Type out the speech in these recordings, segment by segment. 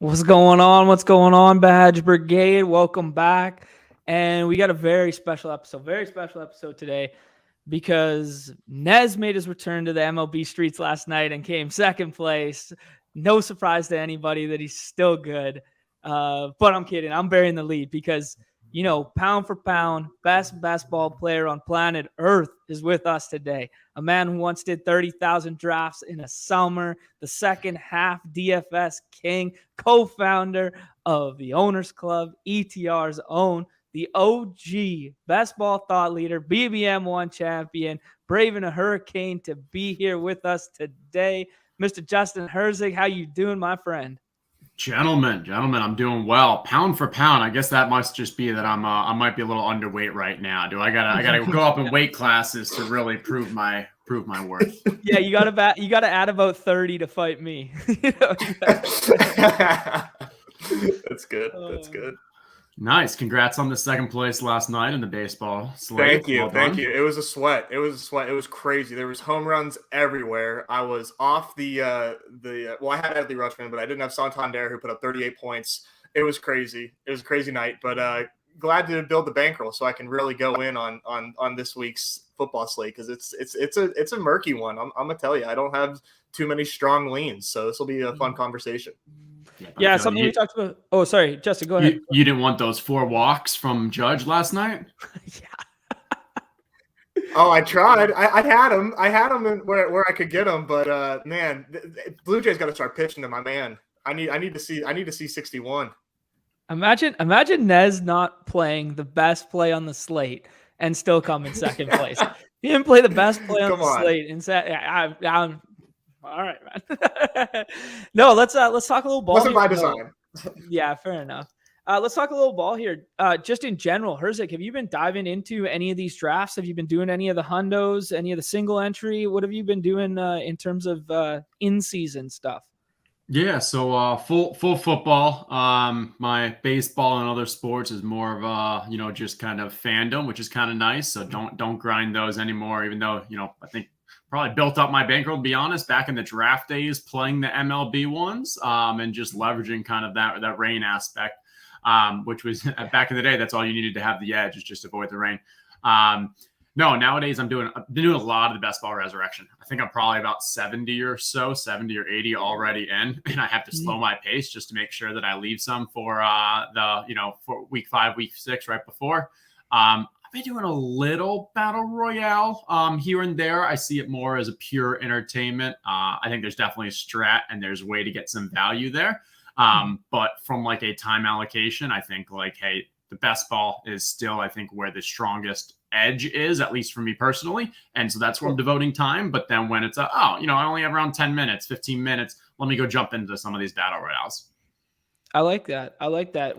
What's going on? What's going on, Badge Brigade? Welcome back. And we got a very special episode today because Nez made his return to the MLB streets last night and came second place. No surprise to anybody that he's still good. But I'm kidding. I'm burying the lead because, pound for pound, best basketball player on planet Earth is with us today. A man who once did 30,000 drafts in a summer, the second half DFS king, co-founder of the Owners Club, ETR's own, the OG best ball thought leader, BBM1 champion, braving a hurricane to be here with us today. Mr. Justin Herzig, how you doing, my friend? Gentlemen, I'm doing well. Pound for pound, I guess that must just be that I might be a little underweight right now. I gotta go up in weight classes to really prove my worth. Yeah, you gotta add about 30 to fight me. That's good. That's good. Nice. Congrats on the second place last night in the baseball slate. Thank you. It was a sweat. It was crazy. There was home runs everywhere. I was off I had Adley Rutschman, but I didn't have Santander, who put up 38 points. It was crazy. It was a crazy night, but glad to build the bankroll so I can really go in on this week's football slate, because it's a murky one. I'm gonna tell you, I don't have too many strong leans, so this will be a fun conversation. Yeah, something we talked about. Oh, sorry, Justin, go ahead. You didn't want those 4 walks from Judge last night? Yeah. Oh, I tried. I had him. I had him where I could get him, but man, Blue Jays got to start pitching to my man. I need to see 61. Imagine Nez not playing the best play on the slate and still come in second place. He didn't play the best play on the slate. And all right, man. No, let's talk a little ball. Wasn't by design. Yeah, fair enough. Let's talk a little ball here. Just in general, Herzig, have you been diving into any of these drafts? Have you been doing any of the hundos, any of the single entry? What have you been doing in terms of in-season stuff? Yeah, so full football. My baseball and other sports is more of a just kind of fandom, which is kind of nice. So don't grind those anymore. Even though I think probably built up my bankroll, to be honest, back in the draft days, playing the MLB ones, and just leveraging kind of that rain aspect, which was back in the day. That's all you needed to have the edge, is just avoid the rain. No, nowadays I've been doing a lot of the best ball resurrection. I think I'm probably about 70 or 80 already in, and I have to slow my pace just to make sure that I leave some for for week 5, week 6 right before. I've been doing a little battle royale here and there. I see it more as a pure entertainment. I think there's definitely a strat and there's a way to get some value there. But from like a time allocation, I think hey, the best ball is still, I think, where the strongest edge is, at least for me personally. And so that's where I'm devoting time. But then when it's I only have around 10 minutes, 15 minutes, let me go jump into some of these battle royales. I like that.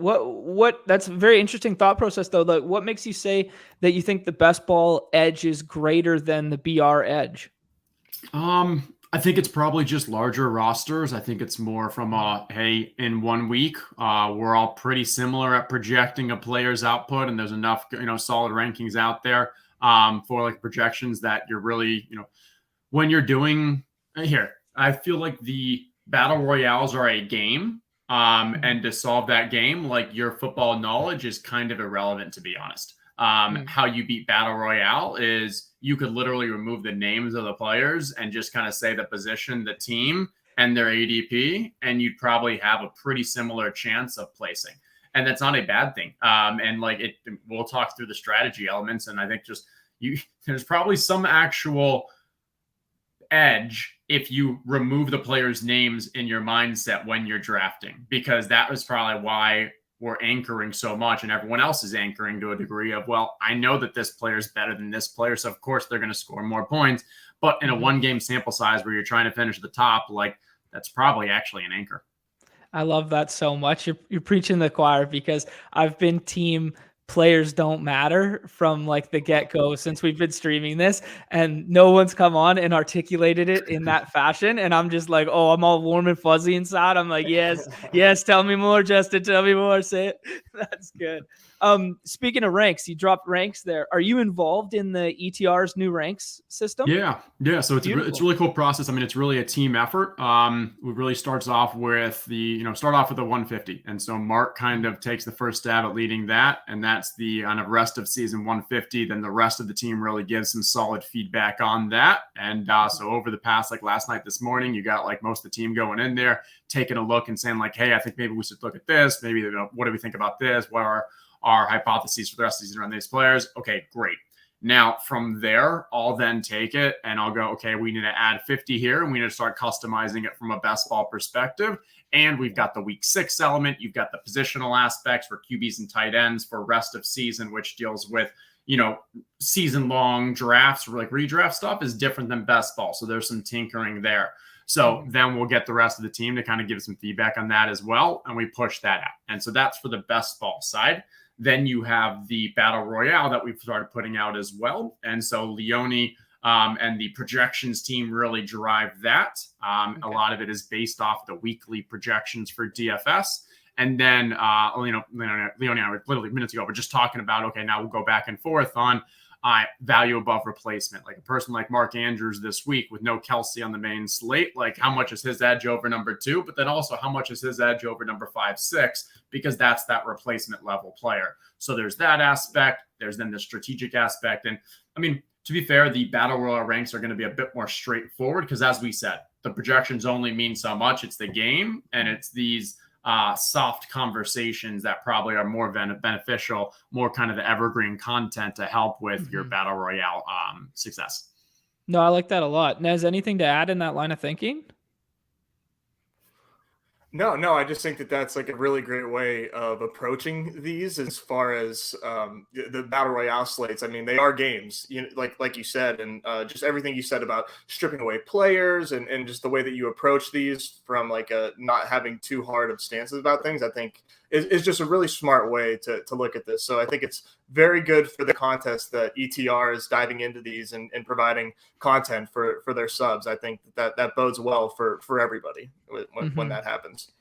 What that's a very interesting thought process, though. Like, what makes you say that you think the best ball edge is greater than the BR edge? I think it's probably just larger rosters. I think it's more from hey, in 1 week, we're all pretty similar at projecting a player's output, and there's enough solid rankings out there for like projections that you're really when you're doing here. I feel like the battle royales are a game. And to solve that game, like, your football knowledge is kind of irrelevant, to be honest. How you beat battle royale is you could literally remove the names of the players and just kind of say the position, the team, and their ADP, and you'd probably have a pretty similar chance of placing. And that's not a bad thing. And we'll talk through the strategy elements, and I think there's probably some actual edge if you remove the players' names in your mindset when you're drafting, because that was probably why we're anchoring so much, and everyone else is anchoring to a degree of, well, I know that this player is better than this player, so of course they're going to score more points. But in a 1-game sample size where you're trying to finish at the top, like, that's probably actually an anchor. I love that so much. You're preaching the choir, because I've been team players don't matter from like the get-go since we've been streaming this, and no one's come on and articulated it in that fashion. And I'm just like, oh, I'm all warm and fuzzy inside. I'm like, yes, tell me more, Justin. Tell me more. Say it. That's good. Speaking of ranks, you dropped ranks there. Are you involved in the ETR's new ranks system? Yeah. So it's a really cool process. I mean, it's really a team effort. It really starts off with the 150, and so Mark kind of takes the first stab at leading that, and that's the kind of rest of season 150. Then the rest of the team really gives some solid feedback on that, and so over the past, like last night, this morning, you got like most of the team going in there, taking a look and saying like, hey, I think maybe we should look at this. Maybe what do we think about this? What are our hypotheses for the rest of the season around these players? Okay, great. Now, from there, I'll then take it and I'll go, okay, we need to add 50 here, and we need to start customizing it from a best ball perspective. And we've got the week 6 element. You've got the positional aspects for QBs and tight ends for rest of season, which deals with, season-long drafts, or like redraft stuff is different than best ball. So there's some tinkering there. So then we'll get the rest of the team to kind of give some feedback on that as well, and we push that out. And so that's for the best ball side. Then you have the Battle Royale that we've started putting out as well. And so Leone and the projections team really drive that. A lot of it is based off the weekly projections for DFS. And then, Leone and I were literally minutes ago, we're just talking about, okay, now we'll go back and forth on value above replacement. Like a person like Mark Andrews this week with no Kelsey on the main slate, like how much is his edge over number 2, but then also how much is his edge over number 5, 6, because that's that replacement level player. So there's that aspect. There's then the strategic aspect. And I mean, to be fair, the Battle Royale ranks are going to be a bit more straightforward because, as we said, the projections only mean so much. It's the game, and it's these soft conversations that probably are more beneficial, more kind of the evergreen content to help with your Battle Royale success. No, I like that a lot. Nez, anything to add in that line of thinking? No, I just think that that's like a really great way of approaching these as far as the Battle Royale slates. I mean, they are games, like you said, and just everything you said about stripping away players and just the way that you approach these from like not having too hard of stances about things, I think is just a really smart way to look at this. So I think it's very good for the contest that ETR is diving into these and providing content for their subs. I think that bodes well for everybody when that happens.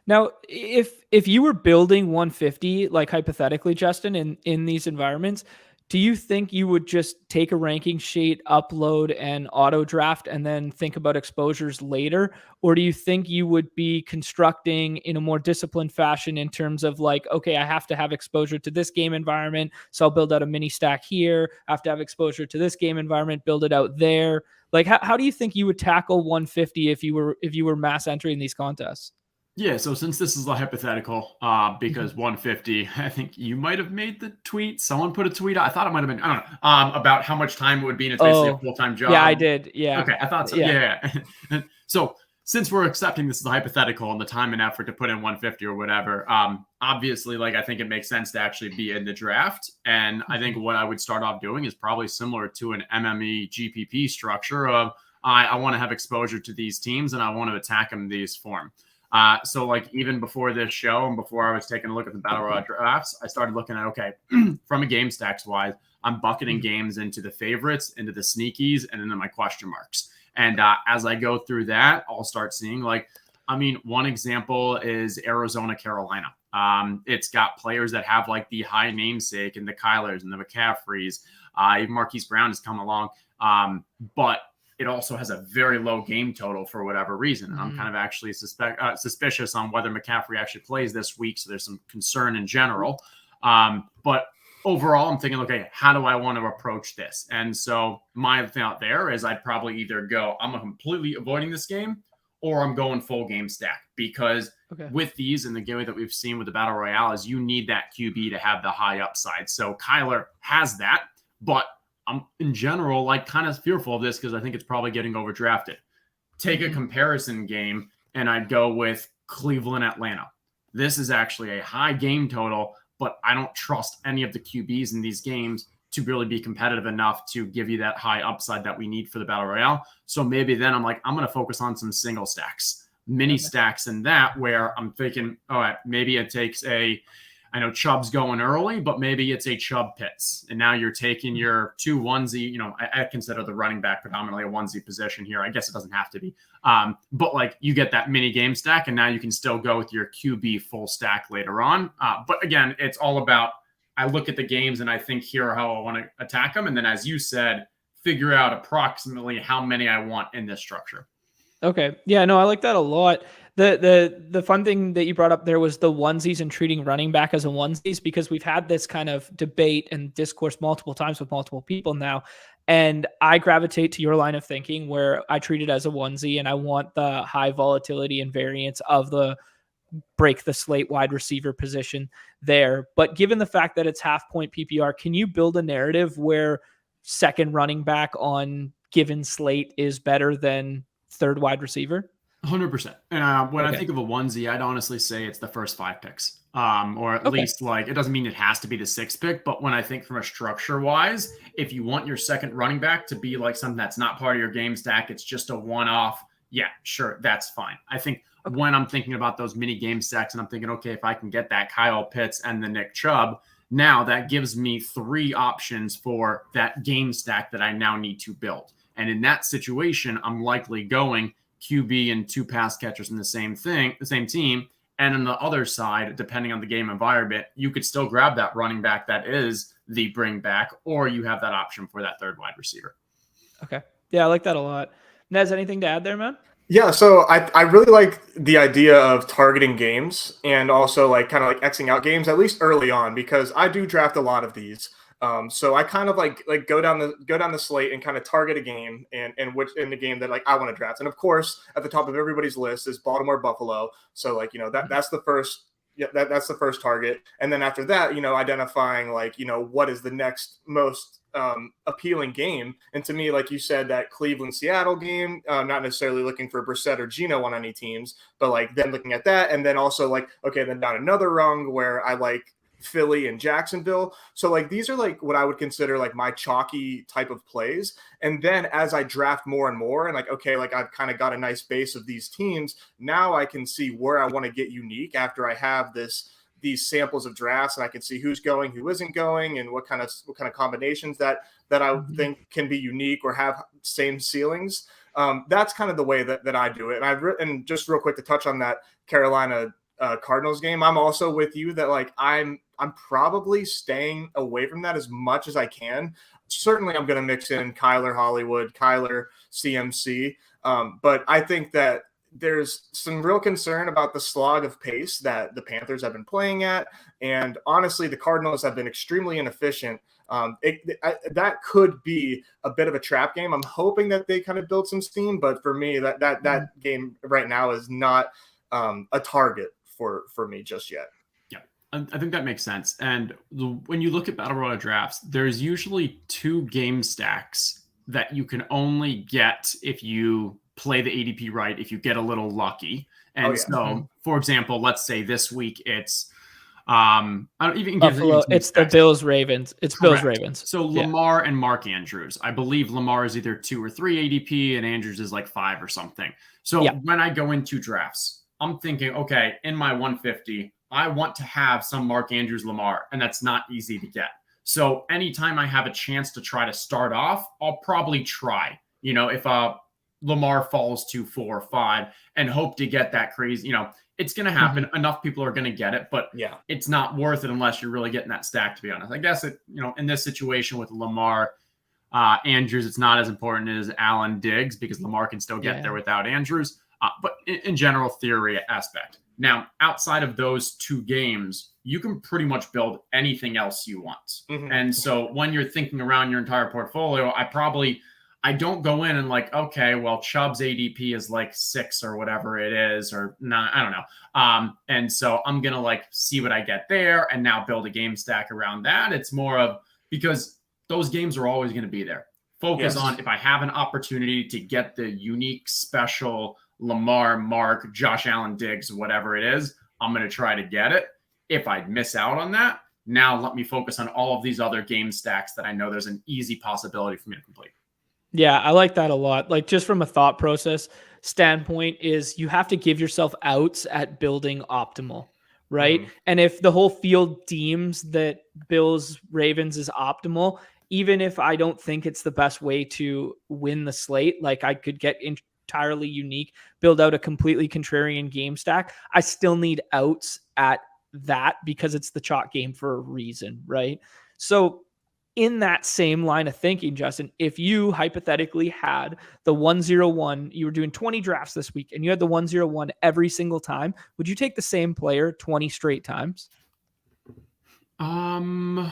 Now, if you were building 150, like hypothetically, Justin, in these environments, do you think you would just take a ranking sheet, upload, and auto draft, and then think about exposures later? Or do you think you would be constructing in a more disciplined fashion in terms of like, okay, I have to have exposure to this game environment, so I'll build out a mini stack here. I have to have exposure to this game environment, build it out there. Like, how do you think you would tackle 150 if you were mass entering these contests? Yeah, so since this is a hypothetical, because 150, I think you might have made the tweet. Someone put a tweet out. I thought it might have been, I don't know, about how much time it would be, and it's basically a full-time job. Yeah, I did. Yeah. Okay, I thought so. Yeah. So since we're accepting this as a hypothetical and the time and effort to put in 150 or whatever, obviously, like I think it makes sense to actually be in the draft. And I think what I would start off doing is probably similar to an MME GPP structure of I want to have exposure to these teams and I want to attack them in these form. So like even before this show and before I was taking a look at the Battle Royale drafts, I started looking at, okay, from a game stacks wise, I'm bucketing games into the favorites, into the sneakies, and into my question marks. And as I go through that, I'll start seeing one example is Arizona, Carolina. It's got players that have like the high namesake and the Kylers and the McCaffreys. Even Marquise Brown has come along. But it also has a very low game total for whatever reason. I'm kind of actually suspicious on whether McCaffrey actually plays this week. So there's some concern in general. But overall, I'm thinking, okay, how do I want to approach this? And so my thought there is I'd probably either go, I'm completely avoiding this game, or I'm going full game stack. Because with these and the game that we've seen with the Battle Royale is you need that QB to have the high upside. So Kyler has that, but I'm in general like kind of fearful of this because I think it's probably getting overdrafted. Take a comparison game, and I'd go with Cleveland, Atlanta. This is actually a high game total, but I don't trust any of the QBs in these games to really be competitive enough to give you that high upside that we need for the Battle Royale. So maybe then I'm like, I'm going to focus on some single stacks, mini stacks in that, where I'm thinking, all right, maybe it takes a I know Chubb's going early, but maybe it's a Chubb Pitts. And now you're taking your 2 onesie, I consider the running back predominantly a onesie position here. I guess it doesn't have to be. But like you get that mini game stack, and now you can still go with your QB full stack later on. But again, it's all about, I look at the games and I think here are how I want to attack them. And then as you said, figure out approximately how many I want in this structure. Okay. Yeah, no, I like that a lot. The fun thing that you brought up there was the onesies and treating running back as a onesies, because we've had this kind of debate and discourse multiple times with multiple people now. And I gravitate to your line of thinking where I treat it as a onesie, and I want the high volatility and variance of the break the slate wide receiver position there. But given the fact that it's half point PPR, can you build a narrative where second running back on given slate is better than third wide receiver? 100%. And when I think of a onesie, I'd honestly say it's the first 5 picks. Or at least like, it doesn't mean it has to be the 6th pick, but when I think from a structure wise, if you want your second running back to be like something that's not part of your game stack, it's just a one-off. Yeah, sure. That's fine. I think when I'm thinking about those mini game stacks and I'm thinking, okay, if I can get that Kyle Pitts and the Nick Chubb, now that gives me 3 options for that game stack that I now need to build. And in that situation, I'm likely going QB and 2 pass catchers in the same team. And on the other side, depending on the game environment, you could still grab that running back that is the bring back, or you have that option for that third wide receiver. Okay. Yeah, I like that a lot. Nez, anything to add there, man? Yeah, so I really like the idea of targeting games and also like kind of like Xing out games, at least early on, because I do draft a lot of these. So I kind of like go down the slate and kind of target a game and which in the game that like I want to draft. And of course, at the top of everybody's list is Baltimore Buffalo. So like, that's the first. Yeah, that's the first target. And then after that, identifying like, what is the next most appealing game. And to me, like you said, that Cleveland-Seattle game, not necessarily looking for Brissett or Geno on any teams, but like then looking at that. And then also like, okay, then down another rung where I like Philly and Jacksonville. So like these are like what I would consider like my chalky type of plays. And then as I draft more and more and like, okay, like I've kind of got a nice base of these teams. Now I can see where I want to get unique after I have these samples of drafts, and I can see who's going, who isn't going, and what kind of combinations that I think can be unique or have same ceilings. That's kind of the way that I do it. And just real quick to touch on that Carolina Cardinals game, I'm also with you that like I'm probably staying away from that as much as I can. Certainly, I'm going to mix in Kyler Hollywood, Kyler CMC, but I think that there's some real concern about the slog of pace that the Panthers have been playing at. And honestly, the Cardinals have been extremely inefficient. That could be a bit of a trap game. I'm hoping that they kind of build some steam, but for me, that game right now is not a target for me just yet. Yeah, I think that makes sense. And when you look at Battle Royale drafts, there's usually 2 game stacks that you can only get if you play the ADP right, if you get a little lucky. And so, for example, let's say this week it's I don't even Buffalo. It's the Bills Ravens. It's Correct. Bills Ravens. So Lamar and Mark Andrews. I believe Lamar is either 2 or 3 ADP and Andrews is like 5 or something. So when I go into drafts, I'm thinking, okay, in my 150, I want to have some Mark Andrews Lamar, and that's not easy to get. So anytime I have a chance to try to start off, I'll probably try. If Lamar falls to 4 or 5 and hope to get that crazy, it's going to happen. Enough people are going to get it, but it's not worth it unless you're really getting that stack, to be honest. I guess in this situation with Lamar Andrews, it's not as important as Allen Diggs because Lamar can still get there without Andrews. But in general theory aspect. Now, outside of those 2 games, you can pretty much build anything else you want. And so when you're thinking around your entire portfolio, I don't go in and like, okay, well, Chubb's ADP is like 6 or whatever it is, or 9, I don't know. And so I'm going to like see what I get there and now build a game stack around that. It's more of because those games are always going to be there. Focus on if I have an opportunity to get the unique, special Lamar, Mark, Josh Allen Diggs, whatever it is, I'm going to try to get it. If I miss out on that, now let me focus on all of these other game stacks that I know there's an easy possibility for me to complete. Yeah, I like that a lot. Like just from a thought process standpoint is you have to give yourself outs at building optimal, right? And if the whole field deems that Bills Ravens is optimal, even if I don't think it's the best way to win the slate, like I could get entirely unique, build out a completely contrarian game stack, I still need outs at that because it's the chalk game for a reason, right? So in that same line of thinking, Justin, if you hypothetically had the 101, you were doing 20 drafts this week and you had the 101 every single time, would you take the same player 20 straight times? I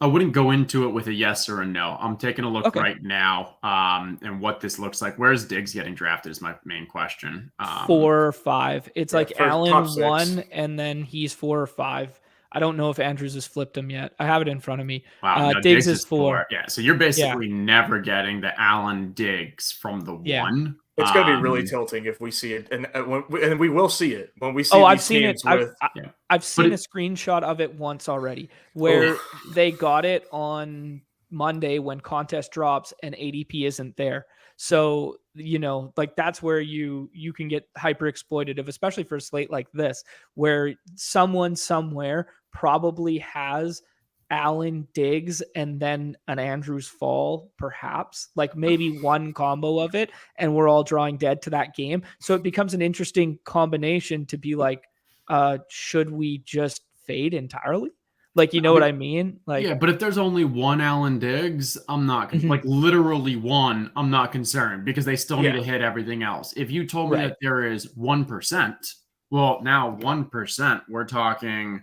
wouldn't go into it with a yes or a no. I'm taking a look Okay. right now and what this looks like. Where's Diggs getting drafted is my main question. 4 or 5. It's like top Allen 6. 1 and then he's 4 or 5. I don't know if Andrews has flipped him yet. I have it in front of me. Wow, no, Diggs is 4. Yeah, so you're basically never getting the Allen Diggs from the 1. It's going to be really tilting if we see it, and we will see it when we see. I've seen it. I've seen a screenshot of it once already, where they got it on Monday when contest drops and ADP isn't there. So like that's where you can get hyper exploitative, especially for a slate like this, where someone somewhere probably has Allen Diggs and then an Andrews fall, perhaps like maybe one combo of it, and we're all drawing dead to that game. So it becomes an interesting combination to be like, should we just fade entirely? Like, what I mean? Like, yeah, but if there's only one Allen Diggs, I'm not like literally one. I'm not concerned because they still need to hit everything else. If you told me that there is 1%, well, now 1%, we're talking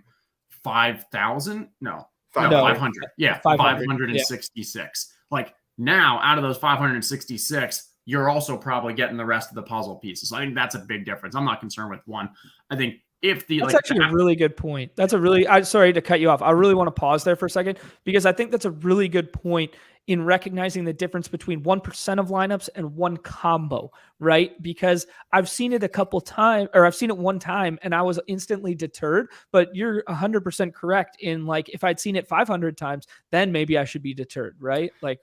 5,000. No. 500. Yeah, 566. Like now, out of those 566, you're also probably getting the rest of the puzzle pieces. So I think that's a big difference. I'm not concerned with one. I think if that's actually a really good point. That's a really, sorry to cut you off. I really want to pause there for a second because I think that's a really good point in recognizing the difference between 1% of lineups and one combo, right? Because I've seen it a couple times, or I've seen it one time and I was instantly deterred, but you're 100% correct in like, if I'd seen it 500 times, then maybe I should be deterred, right? Like,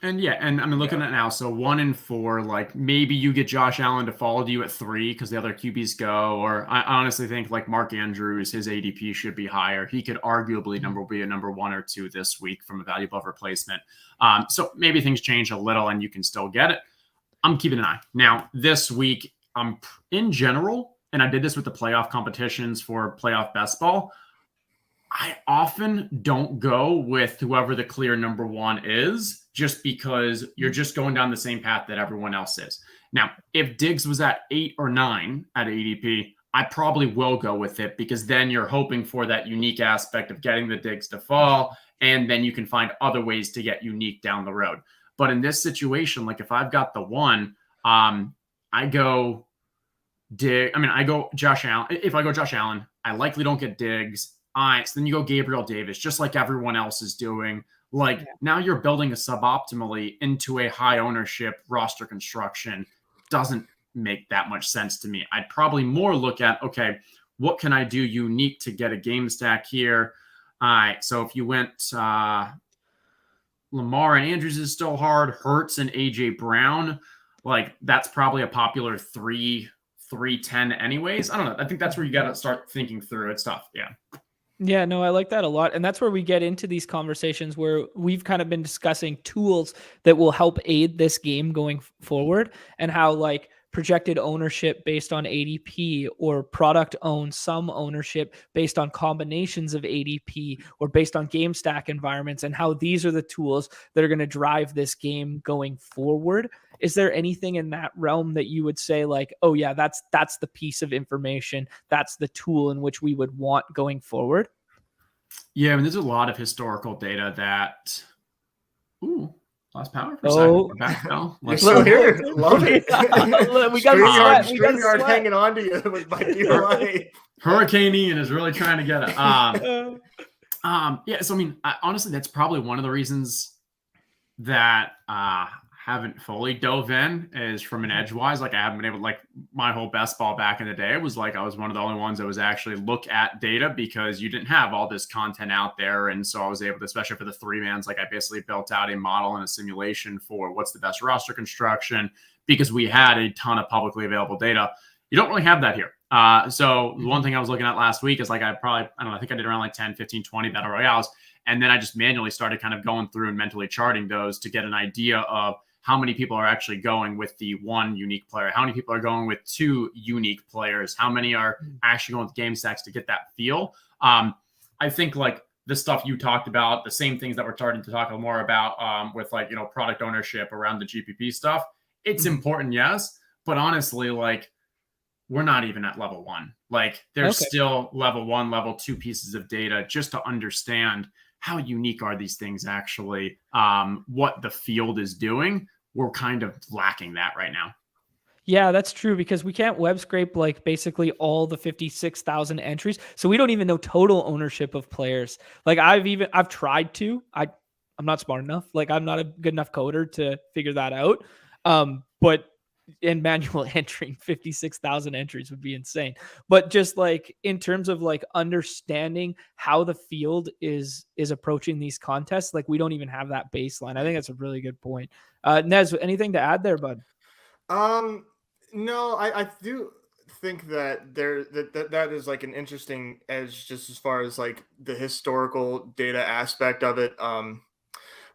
and I'm looking at now. So 1 and 4, like maybe you get Josh Allen to follow you at 3 because the other QBs go. Or I honestly think like Mark Andrews, his ADP should be higher. He could arguably be a number 1 or 2 this week from a value above replacement. So maybe things change a little and you can still get it. I'm keeping an eye. Now this week, in general, and I did this with the playoff competitions for playoff best ball, I often don't go with whoever the clear number 1 is, just because you're just going down the same path that everyone else is. Now, if Diggs was at 8 or 9 at ADP, I probably will go with it because then you're hoping for that unique aspect of getting the Diggs to fall, and then you can find other ways to get unique down the road. But in this situation, like if I've got the 1, I go Josh Allen. If I go Josh Allen, I likely don't get Diggs. So then you go Gabriel Davis, just like everyone else is doing. Now you're building a suboptimally into a high ownership roster construction. Doesn't make that much sense to me. I'd probably more look at, okay, what can I do unique to get a game stack here? All right, so if you went Lamar and Andrews is still hard, Hurts and AJ Brown, like that's probably a popular 310 anyways. I don't know. I think that's where you got to start thinking through. It's tough. Yeah. Yeah, no, I like that a lot. And that's where we get into these conversations where we've kind of been discussing tools that will help aid this game going forward, and how like projected ownership based on ADP or product owned some ownership based on combinations of ADP or based on game stack environments, and how these are the tools that are going to drive this game going forward. Is there anything in that realm that you would say like, oh yeah, that's the piece of information, that's the tool in which we would want going forward? Yeah, I mean, there's a lot of historical data that. Lost power for a second. We're back now. You're still here. Love it. We got StreamYard hanging on to you with my DOI. Hurricane Ian is really trying to get it. Yeah, so I mean, honestly, that's probably one of the reasons that haven't fully dove in is from an edgewise. Like I haven't been able to, like my whole best ball back in the day was like I was one of the only ones that was actually look at data because you didn't have all this content out there. And so I was able to, especially for the 3-mans, like I basically built out a model and a simulation for what's the best roster construction because we had a ton of publicly available data. You don't really have that here. So one thing I was looking at last week is like I don't know, I think I did around like 10, 15, 20 battle royales. And then I just manually started kind of going through and mentally charting those to get an idea of how many people are actually going with the one unique player, how many people are going with 2 unique players, how many are actually going with game stacks to get that feel. I think like the stuff you talked about, the same things that we're starting to talk more about with like, product ownership around the GPP stuff. It's important, yes. But honestly, like we're not even at level 1. Like there's still level 1, level 2 pieces of data just to understand how unique are these things actually, what the field is doing. We're kind of lacking that right now. Yeah, that's true because we can't web scrape like basically all the 56,000 entries. So we don't even know total ownership of players. Like I've tried to, I'm not smart enough. Like I'm not a good enough coder to figure that out. But in manual entering 56,000 entries would be insane. But just like in terms of like understanding how the field is approaching these contests, like we don't even have that baseline. I think that's a really good point. Nez, anything to add there, bud? No, I do think that that is like an interesting edge just as far as like the historical data aspect of it.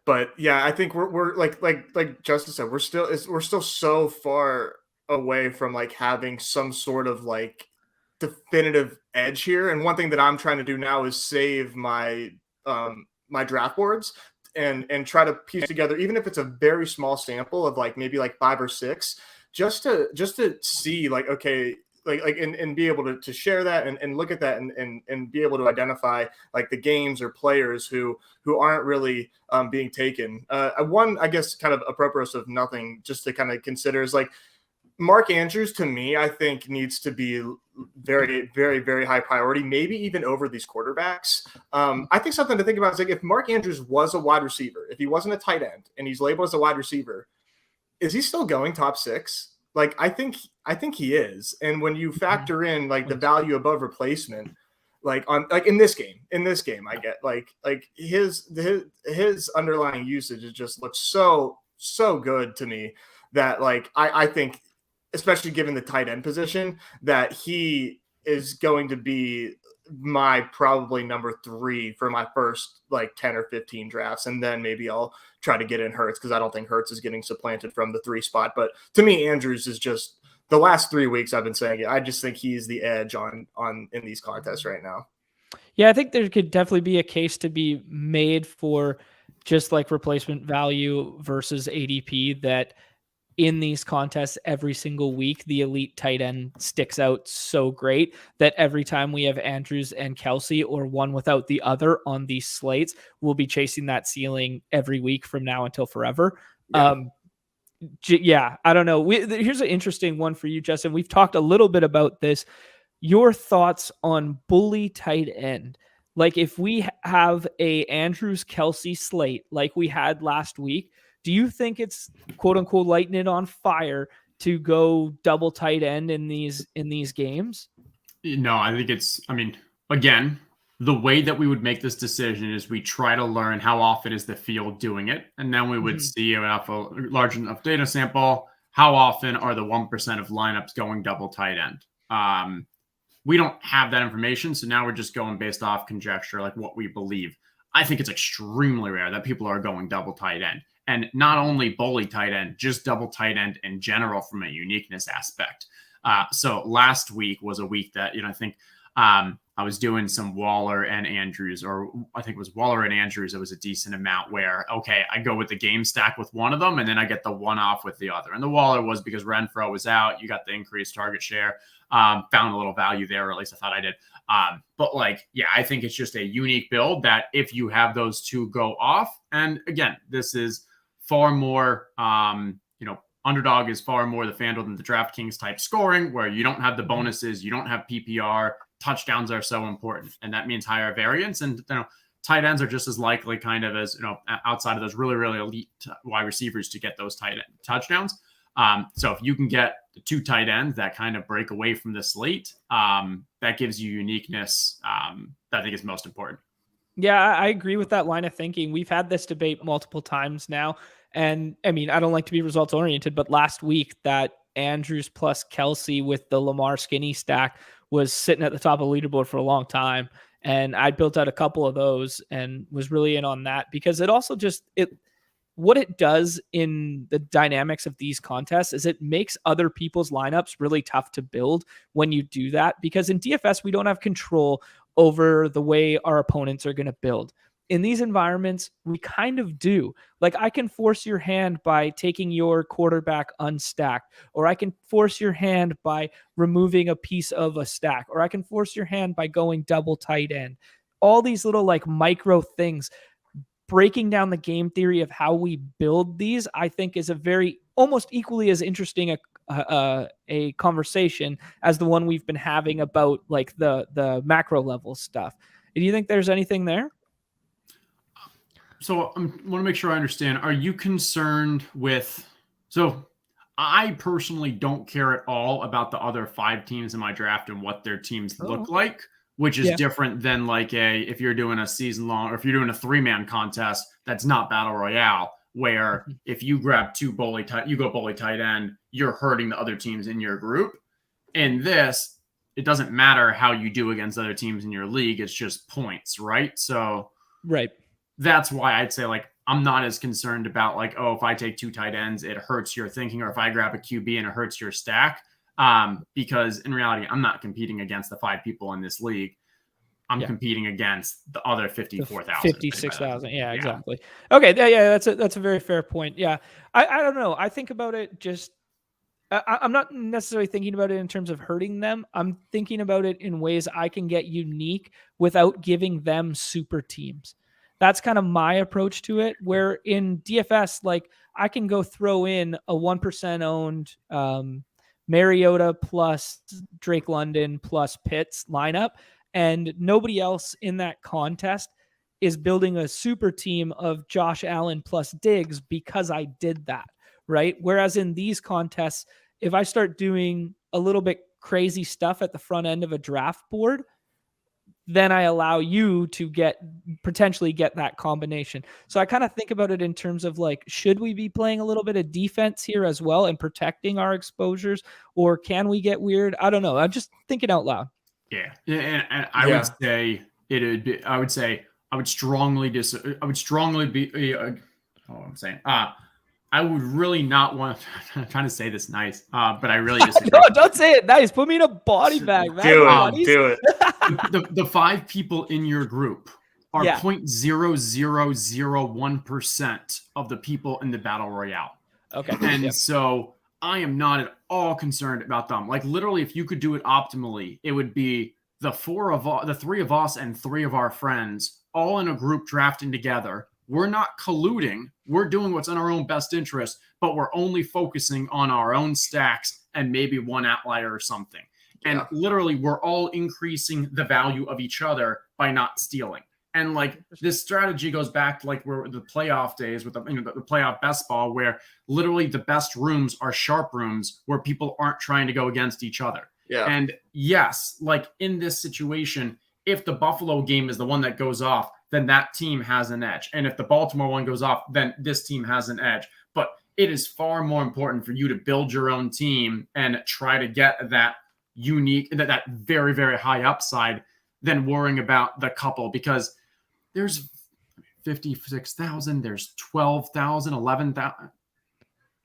But yeah, I think we're like Justin said, we're still so far away from like having some sort of like definitive edge here. And one thing that I'm trying to do now is save my my draft boards and try to piece together, even if it's a very small sample of like maybe like 5 or 6, just to see like, okay, and be able to share that and look at that and be able to identify like the games or players who aren't really being taken. One, I guess, kind of apropos of nothing, just to kind of consider is like Mark Andrews, to me, I think needs to be very, very, very high priority, maybe even over these quarterbacks. I think something to think about is like if Mark Andrews was a wide receiver, if he wasn't a tight end and he's labeled as a wide receiver, is he still going top 6? Like I think he is. And when you factor in like the value above replacement, like on like in this game, I get like his underlying usage it just looks so good to me that like I think, especially given the tight end position, that he is going to be my probably number 3 for my first like 10 or 15 drafts. And then maybe I'll try to get in Hertz because I don't think Hertz is getting supplanted from the 3 spot. But to me, Andrews is just the last 3 weeks I've been saying it. I just think he's the edge on in these contests right now. Yeah, I think there could definitely be a case to be made for just like replacement value versus ADP that in these contests every single week, the elite tight end sticks out so great that every time we have Andrews and Kelsey or one without the other on these slates, we'll be chasing that ceiling every week from now until forever. Yeah, I don't know. Here's an interesting one for you, Justin. We've talked a little bit about this. Your thoughts on bully tight end. Like if we have a Andrews Kelsey slate like we had last week, do you think it's quote unquote lighting it on fire to go double tight end in these games? No, I think again, the way that we would make this decision is we try to learn how often is the field doing it. And then we would see a large enough data sample, how often are the 1% of lineups going double tight end? We don't have that information. So now we're just going based off conjecture, like what we believe. I think it's extremely rare that people are going double tight end. And not only bully tight end, just double tight end in general from a uniqueness aspect. So last week was a week that, I think I was doing some Waller and Andrews, or I think it was Waller and Andrews. It was a decent amount where, okay, I go with the game stack with one of them, and then I get the one off with the other. And the Waller was because Renfro was out. You got the increased target share. Found a little value there, or at least I thought I did. But like, yeah, I think it's just a unique build that if you have those two go off, and again, this is far more, Underdog is far more the FanDuel than the DraftKings type scoring, where you don't have the bonuses, you don't have PPR, touchdowns are so important, and that means higher variance. And tight ends are just as likely kind of as, outside of those really, really elite wide receivers to get those tight end touchdowns. So if you can get the 2 tight ends that kind of break away from the slate, that gives you uniqueness that I think is most important. Yeah, I agree with that line of thinking. We've had this debate multiple times now. And I mean, I don't like to be results oriented, but last week that Andrews plus Kelsey with the Lamar skinny stack was sitting at the top of the leaderboard for a long time. And I built out a couple of those and was really in on that because it also what it does in the dynamics of these contests is it makes other people's lineups really tough to build when you do that, because in DFS, we don't have control over the way our opponents are going to build. In these environments, we kind of do. Like, I can force your hand by taking your quarterback unstacked, or I can force your hand by removing a piece of a stack, or I can force your hand by going double tight end. All these little like micro things. Breaking down the game theory of how we build these, I think, is a very almost equally as interesting a conversation as the one we've been having about like the macro level stuff. Do you think there's anything there? So I want to make sure I understand. Are you concerned with? So I personally don't care at all about the other 5 teams in my draft and what their teams look like, which is different than like if you're doing a season long, or if you're doing a 3-man contest that's not battle royale, where if you grab 2 you go bully tight end, you're hurting the other teams in your group. In this, it doesn't matter how you do against other teams in your league. It's just points, right? So that's why I'd say like I'm not as concerned about like, oh, if I take 2 tight ends, it hurts your thinking, or if I grab a QB and it hurts your stack. Because in reality, I'm not competing against the 5 people in this league. I'm competing against the other 54,000. 56,000. Yeah, exactly. Okay. Yeah, that's a very fair point. Yeah. I don't know. I think about it just, I'm not necessarily thinking about it in terms of hurting them. I'm thinking about it in ways I can get unique without giving them super teams. That's kind of my approach to it, where in DFS, like I can go throw in a 1% owned, Mariota plus Drake London plus Pitts lineup, and nobody else in that contest is building a super team of Josh Allen plus Diggs because I did that, right? Whereas in these contests, if I start doing a little bit crazy stuff at the front end of a draft board, then I allow you to potentially get that combination. So I kind of think about it in terms of like, should we be playing a little bit of defense here as well and protecting our exposures, or can we get weird? I don't know. I'm just thinking out loud. Yeah. And I would say it'd be, I would strongly be, I'm saying, I would really not want I'm trying to say this nice, but I really disagree. No, don't say it nice. Put me in a body bag, man. Do it. The 5 people in your group are 0.0001% of the people in the battle royale. Okay. And so I am not at all concerned about them. Like literally, if you could do it optimally, it would be the 3 of us and 3 of our friends all in a group drafting together. We're not colluding. We're doing what's in our own best interest, but we're only focusing on our own stacks and maybe one outlier or something. And literally, we're all increasing the value of each other by not stealing. And like this strategy goes back to like where the playoff days with the playoff best ball, where literally the best rooms are sharp rooms where people aren't trying to go against each other. Yeah. And yes, like in this situation, if the Buffalo game is the one that goes off, then that team has an edge. And if the Baltimore one goes off, then this team has an edge. But it is far more important for you to build your own team and try to get that unique, that very, very high upside than worrying about the couple, because there's 56,000, there's 12,000, 11,000,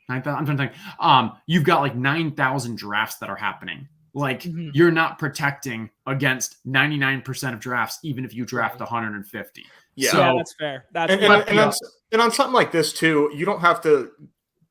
9,000. I'm trying to think. You've got like 9,000 drafts that are happening. Like you're not protecting against 99% of drafts, even if you draft 150. Yeah, so, that's fair. And on something like this too, you don't have to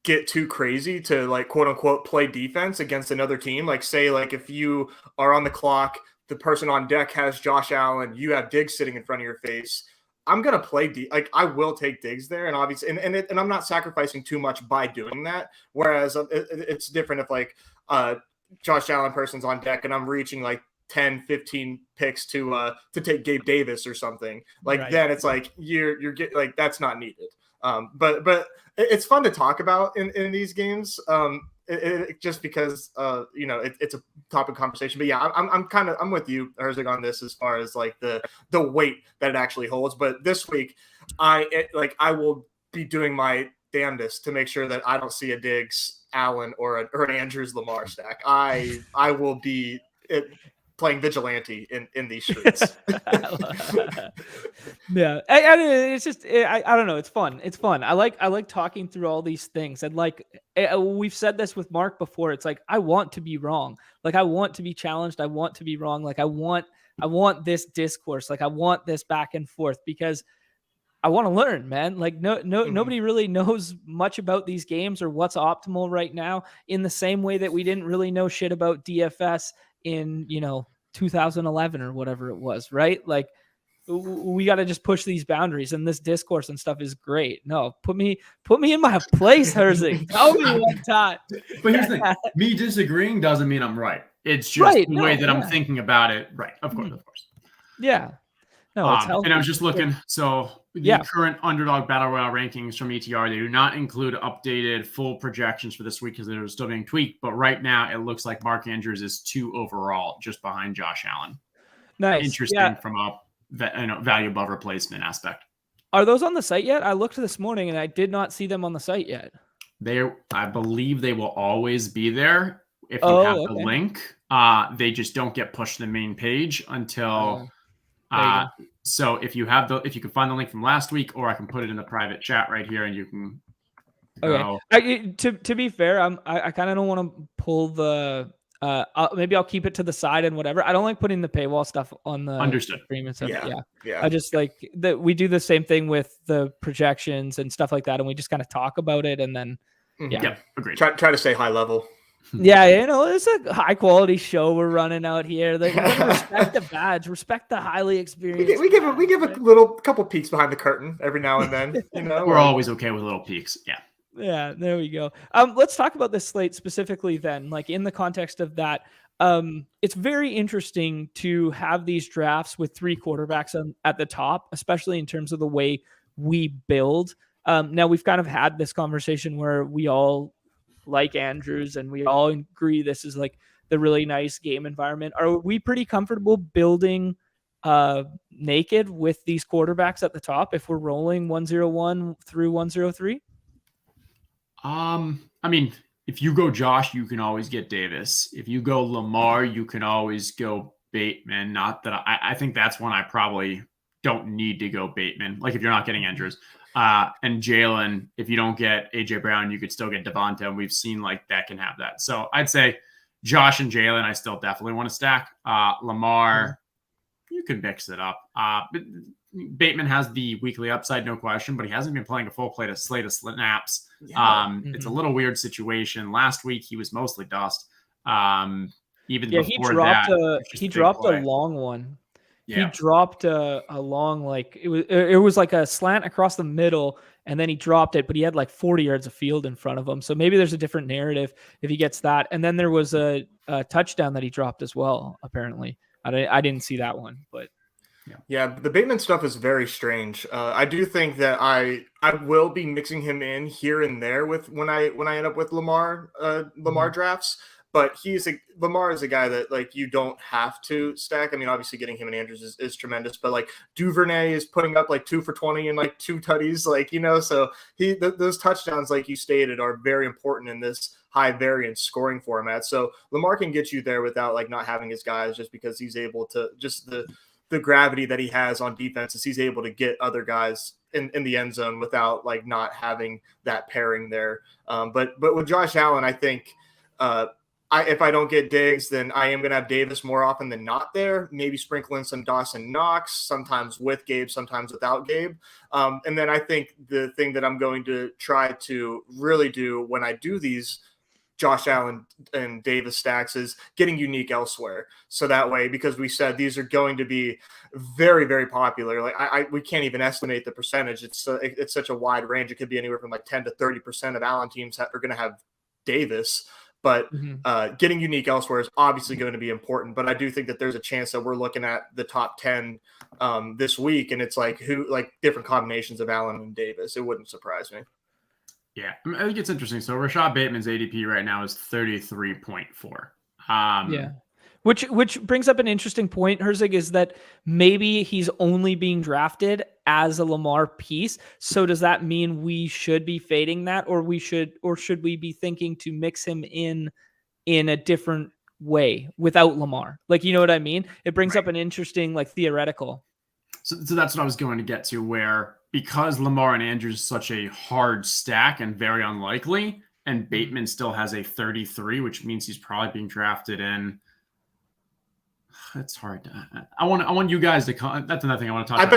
get too crazy to like quote unquote play defense against another team. Like say like if you are on the clock, the person on deck has Josh Allen, you have Diggs sitting in front of your face. I'm gonna play like I will take Diggs there, and obviously, and I'm not sacrificing too much by doing that. Whereas it's different if like Josh Allen person's on deck and I'm reaching like 10, 15 picks to take Gabe Davis or something. Like Right. then it's like you're getting like that's not needed. But it's fun to talk about in these games. Just because it's a topic of conversation. But yeah, I'm with you, Herzig, on this as far as like the weight that it actually holds. But this week, I will be doing my damnedest to make sure that I don't see a Diggs, Allen, or an Andrews Lamar stack. I will be playing vigilante in these streets. Yeah, it's just I don't know. It's fun. It's fun. I like talking through all these things, and like we've said this with Mark before. It's like I want to be wrong. Like I want to be challenged. I want to be wrong. Like I want this discourse. Like I want this back and forth because I want to learn, man. Like nobody really knows much about these games or what's optimal right now. In the same way that we didn't really know shit about DFS in 2011 or whatever it was, right? Like we got to just push these boundaries, and this discourse and stuff is great. No, put me in my place, Herzig. Tell me one time. But here's the thing: me disagreeing doesn't mean I'm right. It's just Right, the way that I'm thinking about it. Right? Of course. Yeah. No, it's healthy. And I was just looking. So the current Underdog Battle Royale rankings from ETR, they do not include updated full projections for this week because they're still being tweaked. But right now, it looks like Mark Andrews is 2 overall, just behind Josh Allen. Nice. Interesting from a value above replacement aspect. Are those on the site yet? I looked this morning and I did not see them on the site yet. I believe they will always be there if you have the link. They just don't get pushed to the main page until. So if you can find the link from last week, or I can put it in the private chat right here, and you can. Okay. To be fair, I kind of don't want to pull the. Maybe I'll keep it to the side and whatever. I don't like putting the paywall stuff on the stream and stuff. Yeah. I just like that we do the same thing with the projections and stuff like that, and we just kind of talk about it and then. Yeah, agreed. Try to stay high level. Yeah, it's a high quality show we're running out here. Like, respect the badge, respect the highly experienced. We give a couple peeks behind the curtain every now and then. We're always okay with little peeks. Yeah. Yeah, there we go. Let's talk about this slate specifically then, like in the context of that. It's very interesting to have these drafts with 3 quarterbacks at the top, especially in terms of the way we build. Now we've kind of had this conversation where we all like Andrews and we all agree this is like the really nice game environment. Are we pretty comfortable building naked with these quarterbacks at the top if we're rolling 101 through 103? I mean, if you go Josh, you can always get Davis. If you go Lamar, you can always go Bateman. Not that I think that's one I probably don't need to go Bateman. Like if you're not getting Andrews. And Jalen, if you don't get AJ Brown, you could still get Devonta. And we've seen like that can have that. So I'd say Josh and Jalen, I still definitely want to stack. Lamar, you could mix it up. But Bateman has the weekly upside, no question, but he hasn't been playing a full slate of snaps. It's a little weird situation. Last week he was mostly dust. Even before he dropped a long one. Yeah. He dropped a long, like it was like a slant across the middle, and then he dropped it, but he had like 40 yards of field in front of him. So maybe there's a different narrative if he gets that. And then there was a touchdown that he dropped as well. Apparently, I didn't see that one, but yeah, the Bateman stuff is very strange. I do think that I will be mixing him in here and there with when I end up with Lamar drafts. But Lamar is a guy that like you don't have to stack. I mean, obviously getting him and Andrews is tremendous, but like Duvernay is putting up like 2 for 20 and like 2 tutties, like so those touchdowns, like you stated, are very important in this high variance scoring format. So Lamar can get you there without like not having his guys, just because he's able to just the gravity that he has on defense is he's able to get other guys in the end zone without like not having that pairing there. But with Josh Allen, I think. If I don't get Diggs, then I am going to have Davis more often than not there, maybe sprinkling some Dawson Knox, sometimes with Gabe, sometimes without Gabe. And then I think the thing that I'm going to try to really do when I do these Josh Allen and Davis stacks is getting unique elsewhere. So that way, because we said these are going to be very, very popular. Like we can't even estimate the percentage. It's such a wide range. It could be anywhere from like 10 to 30% of Allen teams are going to have Davis. but Mhm. getting unique elsewhere is obviously going to be important. But I do think that there's a chance that we're looking at the top 10 this week, and it's like different combinations of Allen and Davis. It wouldn't surprise me. Yeah, I think it's interesting. So Rashad Bateman's ADP right now is 33.4. Yeah. Which brings up an interesting point, Herzig, is that maybe he's only being drafted as a Lamar piece. So does that mean we should be fading that, or should we be thinking to mix him in a different way without Lamar? Like, you know what I mean? It brings up an interesting, like, theoretical. So that's what I was going to get to, where because Lamar and Andrews is such a hard stack and very unlikely, and Bateman still has a 33, which means he's probably being drafted in. It's hard. I want you guys to come. That's another thing I want to talk about. I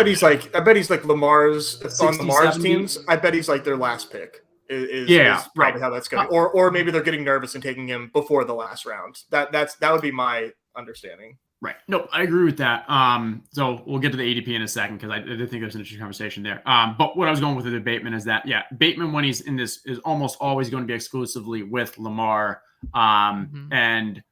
bet he's like Lamar's 60, on Lamar's 70. teams. I bet he's like their last pick. Is probably how that's going. Or maybe they're getting nervous and taking him before the last round. That would be my understanding. Right. No, I agree with that. So we'll get to the ADP in a second, because I did think there's an interesting conversation there. But what I was going with the Bateman is that, yeah, Bateman, when he's in this, is almost always going to be exclusively with Lamar. And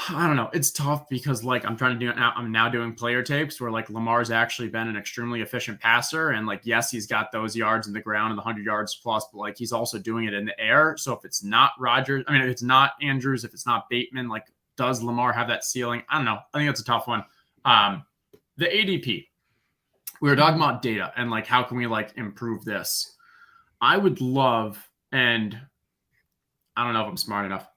I don't know. It's tough because, like, I'm trying to do it now. I'm now doing player tapes where, like, Lamar's actually been an extremely efficient passer. And, like, yes, he's got those yards in the ground and the 100 yards plus, but, like, he's also doing it in the air. So if it's not if it's not Andrews, if it's not Bateman, like, does Lamar have that ceiling? I don't know. I think that's a tough one. The ADP. We were talking about data and, like, how can we, like, improve this? I would love, and I don't know if I'm smart enough.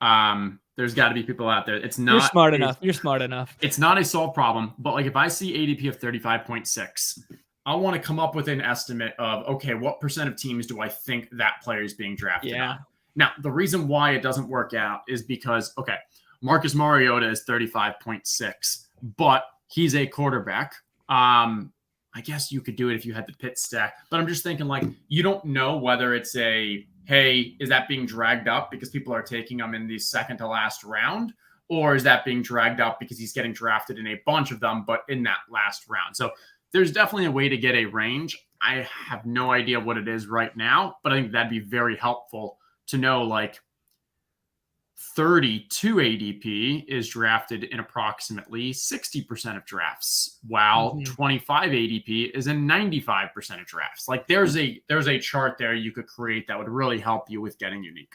There's got to be people out there. It's not. You're smart enough. You're smart enough. It's not a solved problem, but, like, if I see ADP of 35.6, I want to come up with an estimate of, okay, what percent of teams do I think that player is being drafted on? Now, the reason why it doesn't work out is because, okay, Marcus Mariota is 35.6, but he's a quarterback. I guess you could do it if you had the pit stack, but I'm just thinking, like, you don't know whether it's a, hey, is that being dragged up because people are taking him in the second to last round? Or is that being dragged up because he's getting drafted in a bunch of them, but in that last round? So there's definitely a way to get a range. I have no idea what it is right now, but I think that'd be very helpful to know, like, 32 ADP is drafted in approximately 60% of drafts, while 25 ADP is in 95% of drafts. Like, there's a chart there you could create that would really help you with getting unique.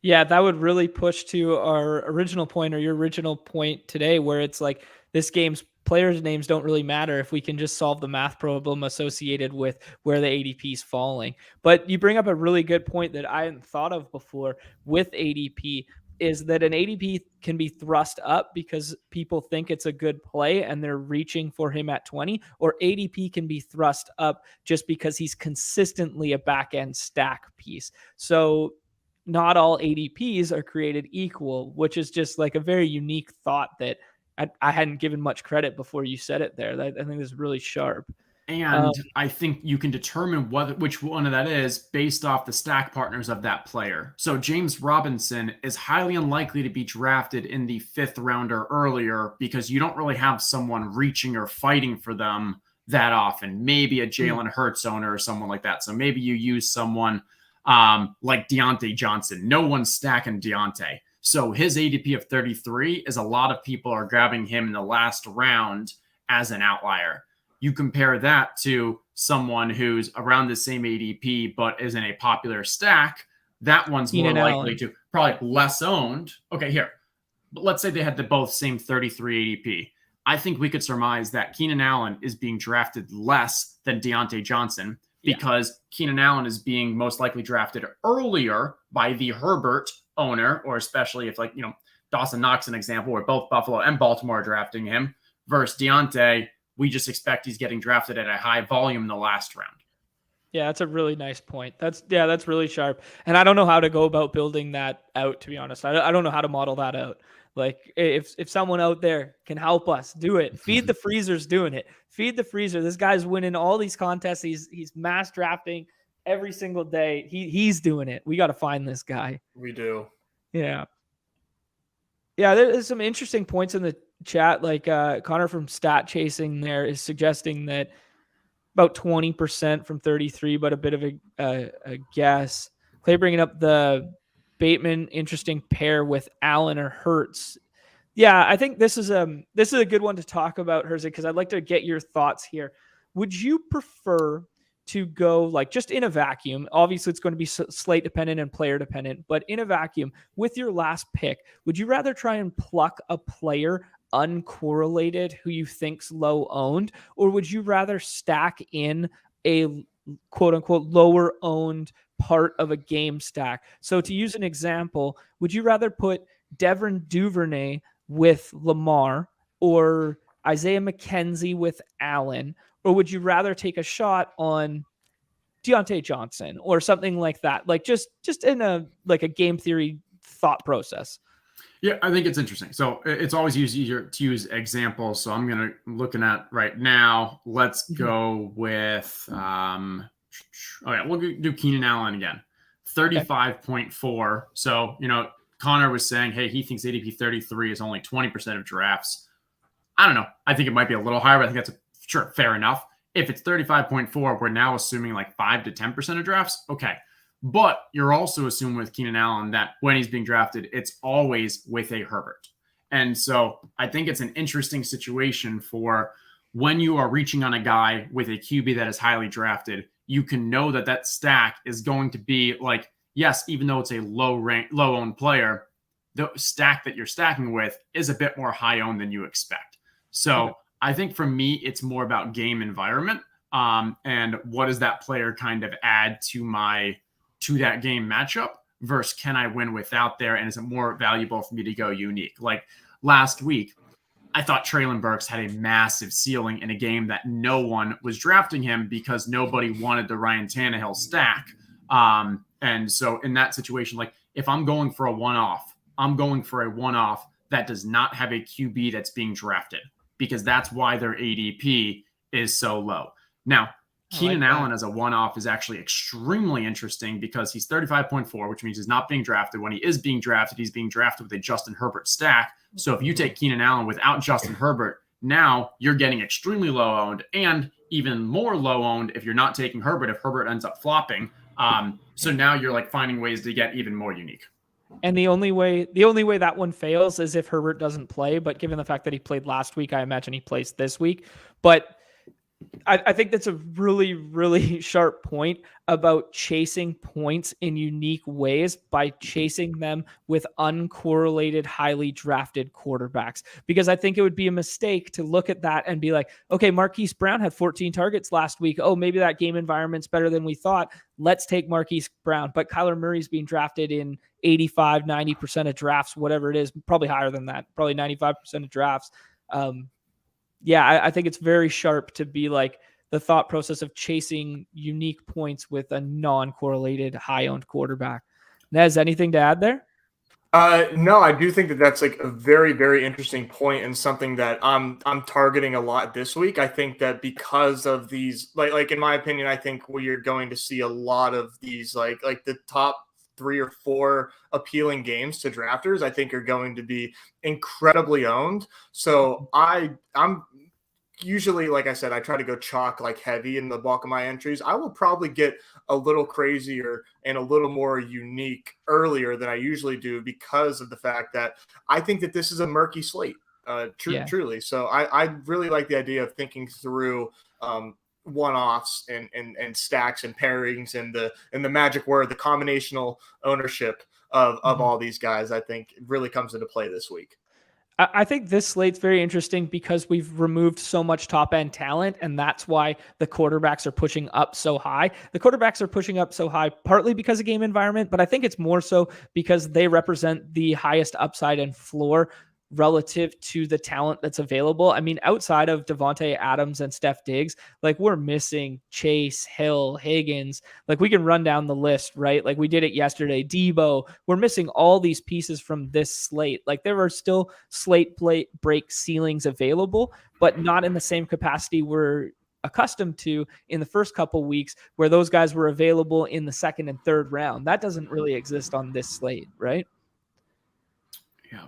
Yeah, that would really push to our original point, or your original point today, where it's like this game's players' names don't really matter if we can just solve the math problem associated with where the ADP is falling. But you bring up a really good point that I hadn't thought of before with ADP, is that an ADP can be thrust up because people think it's a good play and they're reaching for him at 20, or ADP can be thrust up just because he's consistently a back-end stack piece. So not all ADPs are created equal, which is just like a very unique thought that I hadn't given much credit before you said it there. I think this is really sharp. And I think you can determine which one of that is based off the stack partners of that player. So James Robinson is highly unlikely to be drafted in the 5th round or earlier because you don't really have someone reaching or fighting for them that often. Maybe a Jalen Hurts owner or someone like that. So maybe you use someone like Deontay Johnson. No one's stacking Deontay. So his ADP of 33 is a lot of people are grabbing him in the last round as an outlier. You compare that to someone who's around the same ADP but is in a popular stack, that one's more likely to probably less owned. Okay, here. But let's say they had the both same 33 ADP. I think we could surmise that Keenan Allen is being drafted less than Deontay Johnson because Keenan Allen is being most likely drafted earlier by the Herbert owner, or especially if, like, Dawson Knox, an example, where both Buffalo and Baltimore are drafting him, versus Deontay. We just expect he's getting drafted at a high volume in the last round. Yeah, that's a really nice point. That's really sharp. And I don't know how to go about building that out, to be honest. I don't know how to model that out. Like, if someone out there can help us do it, Feed the Freezer's doing it. Feed the Freezer. This guy's winning all these contests. He's mass drafting every single day. He's doing it. We got to find this guy. We do. Yeah. Yeah, there's some interesting points in the chat. Like Connor from Stat Chasing there is suggesting that about 20% from 33, but a bit of a guess. Clay bringing up the Bateman, interesting pair with Allen or Hurts. Yeah, I think this is a good one to talk about, Herzig, because I'd like to get your thoughts here. Would you prefer to go like just in a vacuum? Obviously, it's going to be slate dependent and player dependent, but in a vacuum with your last pick, would you rather try and pluck a player uncorrelated who you think's low owned, or would you rather stack in a quote unquote lower owned part of a game stack? So to use an example, would you rather put Devin Duvernay with Lamar or Isaiah McKenzie with Allen, or would you rather take a shot on Deontay Johnson or something like that? Like just in a game theory thought process. Yeah, I think it's interesting. So it's always easier to use examples. So I'm looking at right now. Let's go with we'll do Keenan Allen again. 35.4. So, Connor was saying, hey, he thinks ADP 33 is only 20% of drafts. I don't know. I think it might be a little higher, but I think that's fair enough. If it's 35.4, we're now assuming like 5 to 10% of drafts. Okay. But you're also assuming with Keenan Allen that when he's being drafted, it's always with a Herbert. And so I think it's an interesting situation for when you are reaching on a guy with a QB that is highly drafted, you can know that stack is going to be like, yes, even though it's a low-owned player, the stack that you're stacking with is a bit more high-owned than you expect. So I think for me, it's more about game environment and what does that player kind of add to that game matchup versus can I win without there, and is it more valuable for me to go unique? Like last week, I thought Treylon Burks had a massive ceiling in a game that no one was drafting him because nobody wanted the Ryan Tannehill stack. And so in that situation, like if I'm going for a one-off, I'm going for a one-off that does not have a QB that's being drafted because that's why their ADP is so low. Now, Keenan Allen as a one-off is actually extremely interesting because he's 35.4, which means he's not being drafted. When he is being drafted, he's being drafted with a Justin Herbert stack. So if you take Keenan Allen without Justin Herbert, now you're getting extremely low-owned and even more low-owned if you're not taking Herbert, if Herbert ends up flopping. So now you're like finding ways to get even more unique. And the only way that one fails is if Herbert doesn't play. But given the fact that he played last week, I imagine he plays this week. But I think that's a really, really sharp point about chasing points in unique ways by chasing them with uncorrelated, highly drafted quarterbacks. Because I think it would be a mistake to look at that and be like, okay, Marquise Brown had 14 targets last week. Oh, maybe that game environment's better than we thought. Let's take Marquise Brown. But Kyler Murray's being drafted in 85, 90% of drafts, whatever it is, probably higher than that, probably 95% of drafts. Yeah, I think it's very sharp to be like the thought process of chasing unique points with a non-correlated high-owned quarterback. Nez, anything to add there? No, I do think that's like a very, very interesting point and something that I'm targeting a lot this week. I think that because of these, like in my opinion, I think you're going to see a lot of these like the top 3 or 4 appealing games to drafters, I think are going to be incredibly owned. So I'm usually, like I said, I try to go chalk like heavy in the bulk of my entries. I will probably get a little crazier and a little more unique earlier than I usually do because of the fact that I think that this is a murky slate, truly. So I really like the idea of thinking through one-offs and stacks and pairings and the magic word, the combinational ownership of all these guys, I think really comes into play this week. I think this slate's very interesting because we've removed so much top-end talent, and that's why the quarterbacks are pushing up so high. The quarterbacks are pushing up so high partly because of game environment, but I think it's more so because they represent the highest upside and floor relative to the talent that's available. I mean, outside of Devontae Adams and Steph Diggs, like we're missing Chase, Hill, Higgins. Like we can run down the list, right? Like we did it yesterday. Debo. We're missing all these pieces from this slate. Like there are still slate break ceilings available, but not in the same capacity we're accustomed to in the first couple weeks where those guys were available in the second and third round. That doesn't really exist on this slate, right? Yeah.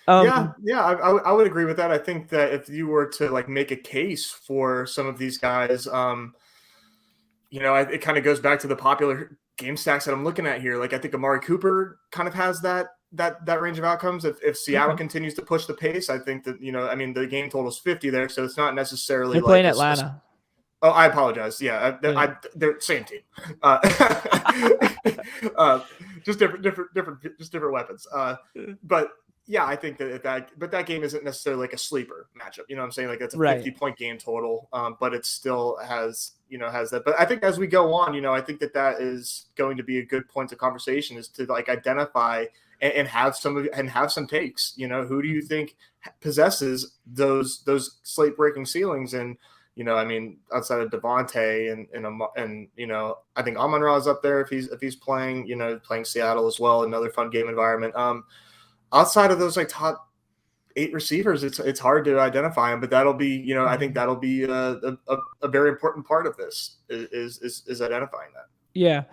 I would agree with that. I think that if you were to like make a case for some of these guys, it kind of goes back to the popular game stacks that I'm looking at here, like I think Amari Cooper kind of has that range of outcomes. If Seattle continues to push the pace, I think that, I mean, the game total is 50 there, so it's not necessarily They're playing Atlanta. Oh, I apologize. Yeah, they're same team. Just different weapons. But yeah, I think that game isn't necessarily like a sleeper matchup. You know what I'm saying? Like it's a 50-point game total, but it still has that. But I think as we go on, I think that is going to be a good point of conversation, is to like identify and have some takes. Who do you think possesses those slate breaking ceilings? And I mean, outside of Devontae and I think Amon-Ra is up there if he's playing, playing Seattle as well, another fun game environment. Outside of those like top 8 receivers, it's hard to identify them, but that'll be, I think that'll be a very important part of this is identifying that. Yeah.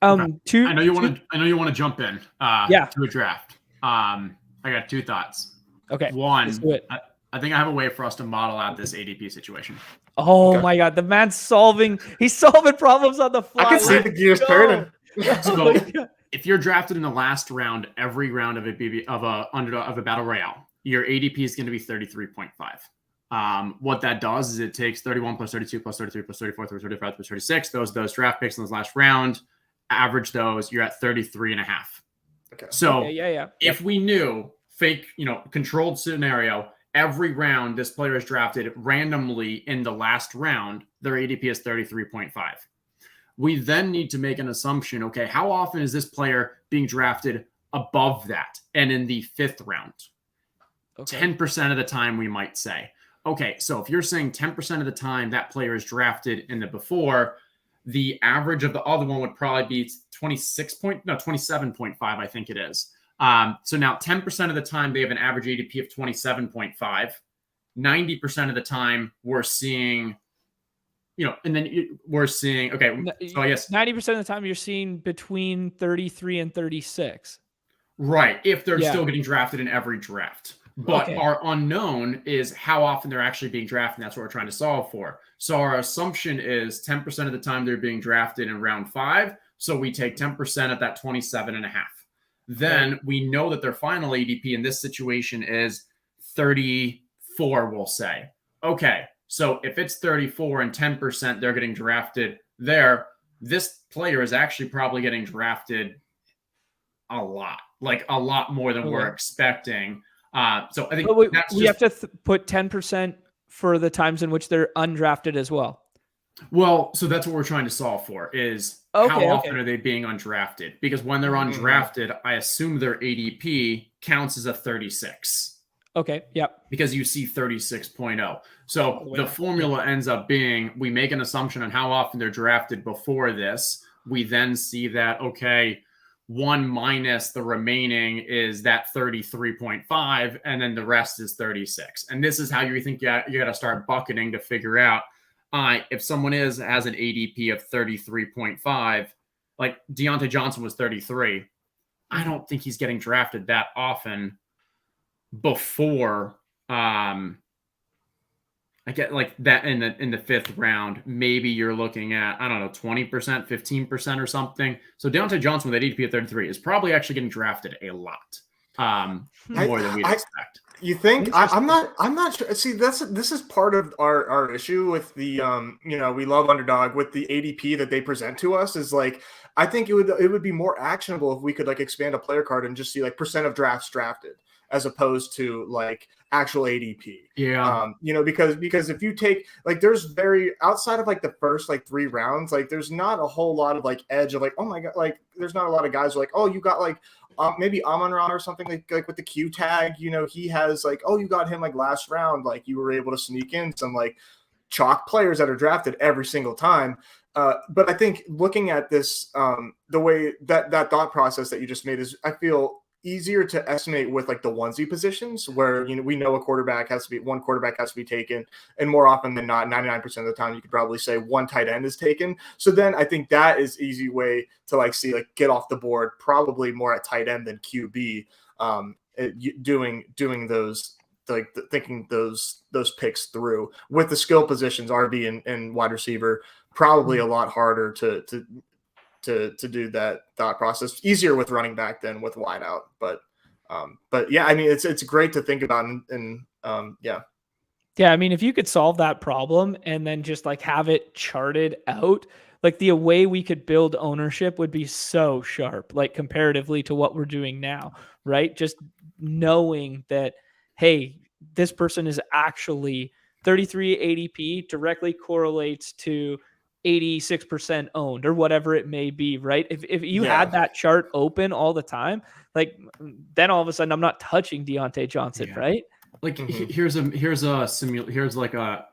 Okay. I know you want to jump in to a draft. I got 2 thoughts. Okay. One, I think I have a way for us to model out this ADP situation. Oh my God, the man's he's solving problems on the fly. I can see the gears turning. So if you're drafted in the last round, every round of a battle royale, your ADP is going to be 33.5. What that does is it takes 31 plus 32 plus 33 plus 34 plus 35 plus 36, those draft picks in this last round, average those, you're at 33 and a half. Okay. So if we knew controlled scenario, every round this player is drafted randomly in the last round, their ADP is 33.5. We then need to make an assumption, okay, how often is this player being drafted above that and in the 5th round? Okay. 10% of the time, we might say. Okay, so if you're saying 10% of the time that player is drafted in the before, the average of the other one would probably be 27.5, I think it is. So now 10% of the time they have an average ADP of 27.5. 90% of the time we're seeing, and then we're seeing, okay, so I guess 90% of the time you're seeing between 33 and 36. Right. If they're still getting drafted in every draft. But our unknown is how often they're actually being drafted. And that's what we're trying to solve for. So our assumption is 10% of the time they're being drafted in round 5. So we take 10% at that 27.5. Then we know that their final ADP in this situation is 34, we'll say. Okay, so if it's 34 and 10% they're getting drafted there, this player is actually probably getting drafted a lot more than we're expecting. So I think we have to put 10% for the times in which they're undrafted as well. Well, so that's what we're trying to solve for is how often are they being undrafted? Because when they're undrafted, I assume their ADP counts as a 36. Okay, yep. Because you see 36.0. So the formula ends up being we make an assumption on how often they're drafted before this. We then see that, okay, 1 minus the remaining is that 33.5, and then the rest is 36. And this is how you think you got to start bucketing to figure out if someone has an ADP of 33.5, like Deontay Johnson was 33, I don't think he's getting drafted that often before I get like that in the 5th round. Maybe you're looking at, I don't know, 20%, 15% or something. So Deontay Johnson with that ADP of 33 is probably actually getting drafted a lot more than we'd expect. You think? I'm not sure. See, this is part of our issue with the we love Underdog with the ADP that they present to us is like I think it would be more actionable if we could like expand a player card and just see like percent of drafts drafted as opposed to like actual ADP. Yeah. Because if you take like there's very outside of like the first like 3 rounds, like there's not a whole lot of like edge of like, oh my God, like there's not a lot of guys who are like, oh, you got like maybe Amon-Ra or something like with the Q tag, he has like, oh, you got him like last round, like you were able to sneak in some like chalk players that are drafted every single time. But I think looking at this, the way that thought process that you just made is, I feel easier to estimate with like the onesie positions where, we know one quarterback has to be taken. And more often than not, 99% of the time, you could probably say one tight end is taken. So then I think that is easy way to like see, like get off the board, probably more at tight end than QB, doing those, like thinking those picks through with the skill positions, RB and wide receiver, probably a lot harder to to do that thought process. Easier with running back than with wide out, but yeah, I mean, it's great to think about, and yeah. Yeah, I mean, if you could solve that problem and then just like have it charted out, like the way we could build ownership would be so sharp, like comparatively to what we're doing now, right? Just knowing that, hey, this person is actually 33 ADP directly correlates to 86% owned or whatever it may be, right? If you had that chart open all the time, like then all of a sudden I'm not touching Deontay Johnson, right? Like here's like a,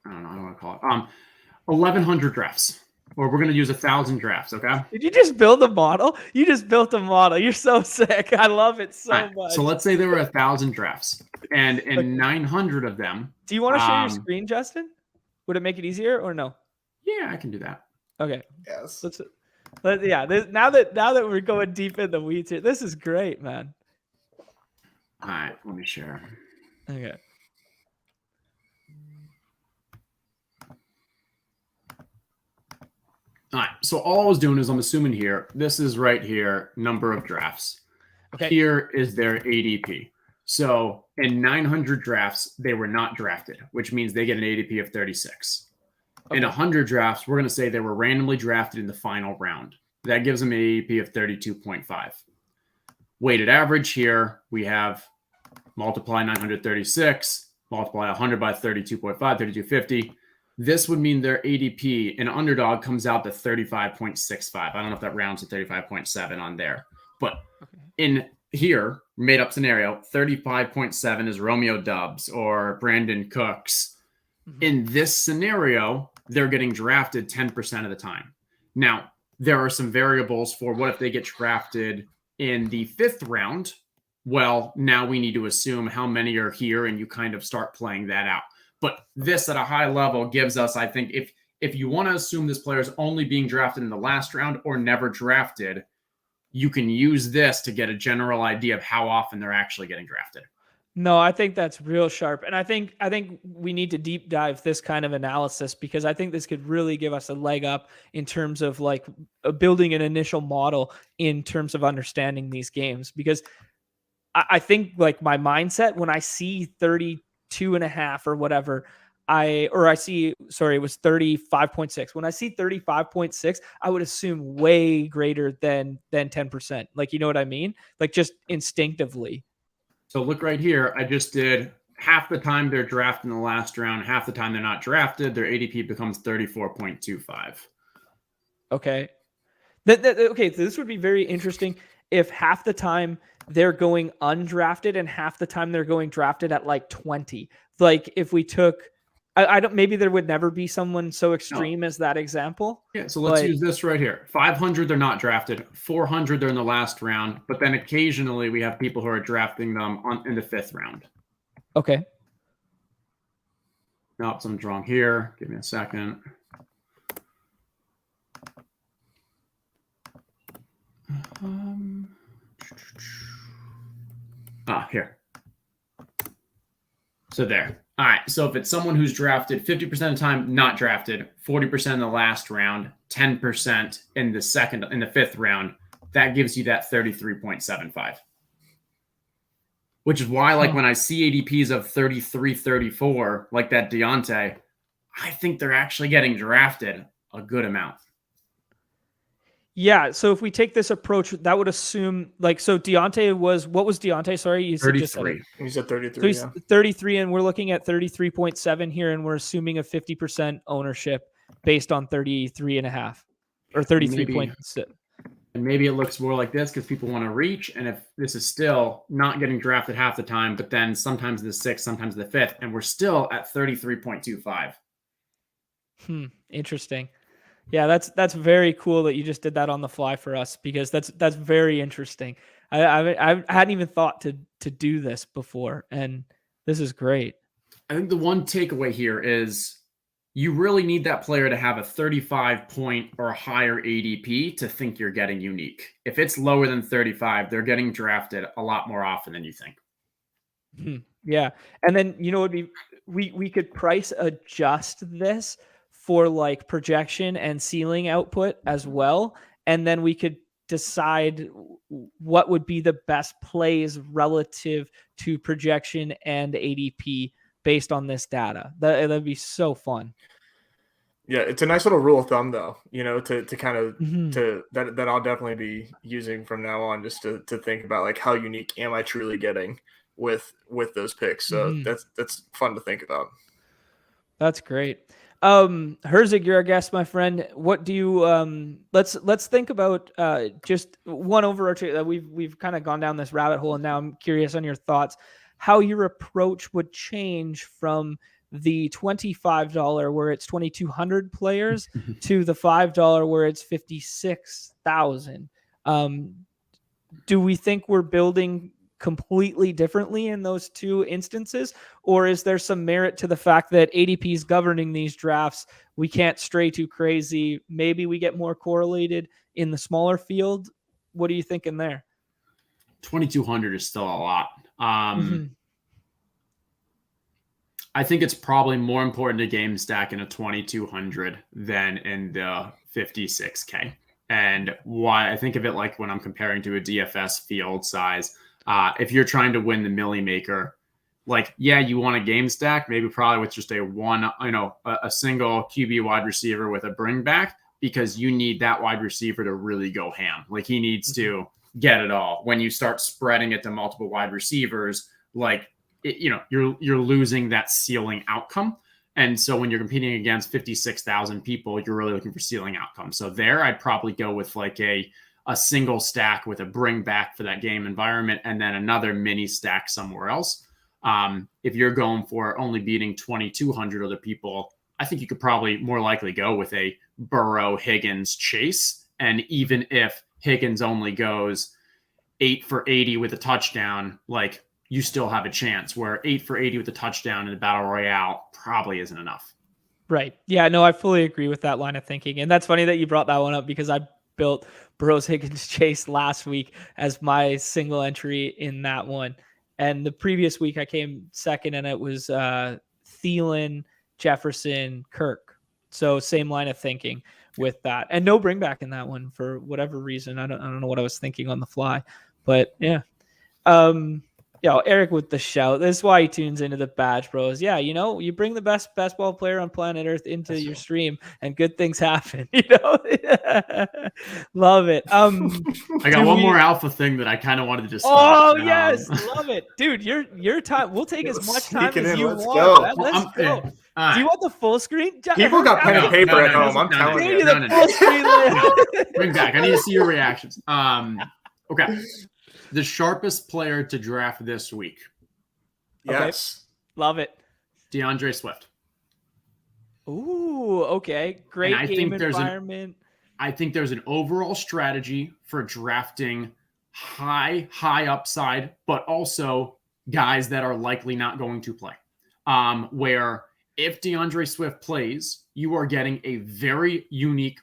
I don't know, I don't want to call it 1,100 drafts, or we're going to use 1,000 drafts. Okay. Did you just build a model? You just built a model. You're so sick. I love it so much. So let's say there were 1,000 drafts, and 900 of them. Do you want to share your screen, Justin? Would it make it easier or no? Yeah, I can do that. Okay. Yes. Now that we're going deep in the weeds here, this is great, man. All right, let me share. Okay. All right. So all I was doing is I'm assuming here, this is right here, number of drafts. Okay. Here is their ADP. So in 900 drafts, they were not drafted, which means they get an ADP of 36. Okay. In 100 drafts, we're going to say they were randomly drafted in the final round. That gives them an ADP of 32.5. Weighted average here, we have multiply 936, multiply 100 by 32.5, 3250. This would mean their ADP in Underdog comes out to 35.65. I don't know if that rounds to 35.7 on there. But in here, made up scenario, 35.7 is Romeo Doubs or Brandon Cooks. Mm-hmm. In this scenario, they're getting drafted 10% of the time. Now, there are some variables for what if they get drafted in the 5th round. Well, now we need to assume how many are here, and you kind of start playing that out. But this at a high level gives us, I think, if you want to assume this player is only being drafted in the last round or never drafted, you can use this to get a general idea of how often they're actually getting drafted. No, I think that's real sharp. And I think we need to deep dive this kind of analysis, because I think this could really give us a leg up in terms of like building an initial model in terms of understanding these games. Because I think like my mindset when I see 32.5 or whatever, it was 35.6. When I see 35.6, I would assume way greater than 10%. Like, you know what I mean? Like just instinctively. So look right here. I just did half the time they're drafted in the last round, half the time they're not drafted. Their ADP becomes 34.25. Okay. Okay, so this would be very interesting if half the time they're going undrafted and half the time they're going drafted at like 20. Like if we took, I don't, maybe there would never be someone so extreme as that example. Yeah. So let's use this right here. 500, they're not drafted. 400, they're in the last round. But then occasionally we have people who are drafting them in the 5th round. Okay. No, something's wrong here. Give me a second. Here. So there. All right. So if it's someone who's drafted 50% of the time, not drafted, 40% in the last round, 10% in the 5th round, that gives you that 33.75. Which is why, like, when I see ADPs of 33, 34, like that Deontay, I think they're actually getting drafted a good amount. Yeah, so if we take this approach, that would assume, like, so Deontay was, what was Deontay? Sorry, you said 33. He's at 33. So he's 33, and we're looking at 33.7 here, and we're assuming a 50% ownership based on 33.5 or 33.6. And maybe it looks more like this because people want to reach. And if this is still not getting drafted half the time, but then sometimes the 6th, sometimes the 5th, and we're still at 33.25. Interesting. Yeah, that's very cool that you just did that on the fly for us, because that's very interesting. I hadn't even thought to do this before, and this is great. I think the one takeaway here is you really need that player to have a 35 point or higher ADP to think you're getting unique. If it's lower than 35, they're getting drafted a lot more often than you think. Yeah, and then we could price adjust this for like projection and ceiling output as well. and then we could decide what would be the best plays relative to projection and ADP based on this data. That'd be so fun. Yeah, it's a nice little rule of thumb, though, to kind of Mhm. that I'll definitely be using from now on, just to think about like how unique am I truly getting with those picks. So that's fun to think about. That's great. Herzig, you're our guest, my friend. What do you let's think about just one overarching we've kind of gone down this rabbit hole, and now I'm curious on your thoughts, how your approach would change from the $25 where it's 2,200 players to the $5 where it's 56,000. Do we think we're building completely differently in those two instances, or is there some merit to the fact that ADP is governing these drafts? We can't stray too crazy. Maybe we get more correlated in the smaller field. What are you thinking there? 2,200 is still a lot. I think it's probably more important to game stack in a 2,200 than in the 56K. And why I think of it like when I'm comparing to a DFS field size, if you're trying to win the Millie Maker, like, yeah, you want a game stack, maybe probably with just a single QB wide receiver with a bring back, because you need that wide receiver to really go ham. Like, he needs to get it all. When you start spreading it to multiple wide receivers, like, you're losing that ceiling outcome. And so when you're competing against 56,000 people, you're really looking for ceiling outcomes. So there, I'd probably go with like a single stack with a bring back for that game environment, and then another mini stack somewhere else. If you're going for only beating 2,200 other people, I think you could probably more likely go with a Burrow, Higgins, Chase. And even if Higgins only goes 8 for 80 with a touchdown, like, you still have a chance, where 8 for 80 with a touchdown in the Battle Royale probably isn't enough. Right. Yeah, no, I fully agree with that line of thinking. And that's funny that you brought that one up, because I built Burrows, Higgins, Chase last week as my single entry in that one. And the previous week I came second, and it was Thielen, Jefferson, Kirk. So same line of thinking with that. And no bring back in that one for whatever reason. I don't know what I was thinking on the fly. But yeah. Eric with the shout. This is why he tunes into the Badge Bros. Yeah, you bring the best basketball player on planet Earth into your stream, and good things happen. Love it. I got one more alpha thing that I kind of wanted to discuss. Oh yes, love it, dude. Your time. We'll take as much time as you want. Let's go. Do you want the full screen? People got pen and paper at home. I'm telling you. The full screen. Bring back. I need to see your reactions. Okay. The sharpest player to draft this week. Yes. Okay. Love it. DeAndre Swift. Ooh, okay. Great game environment. I think there's an overall strategy for drafting high upside, but also guys that are likely not going to play. Where if DeAndre Swift plays, you are getting a very unique,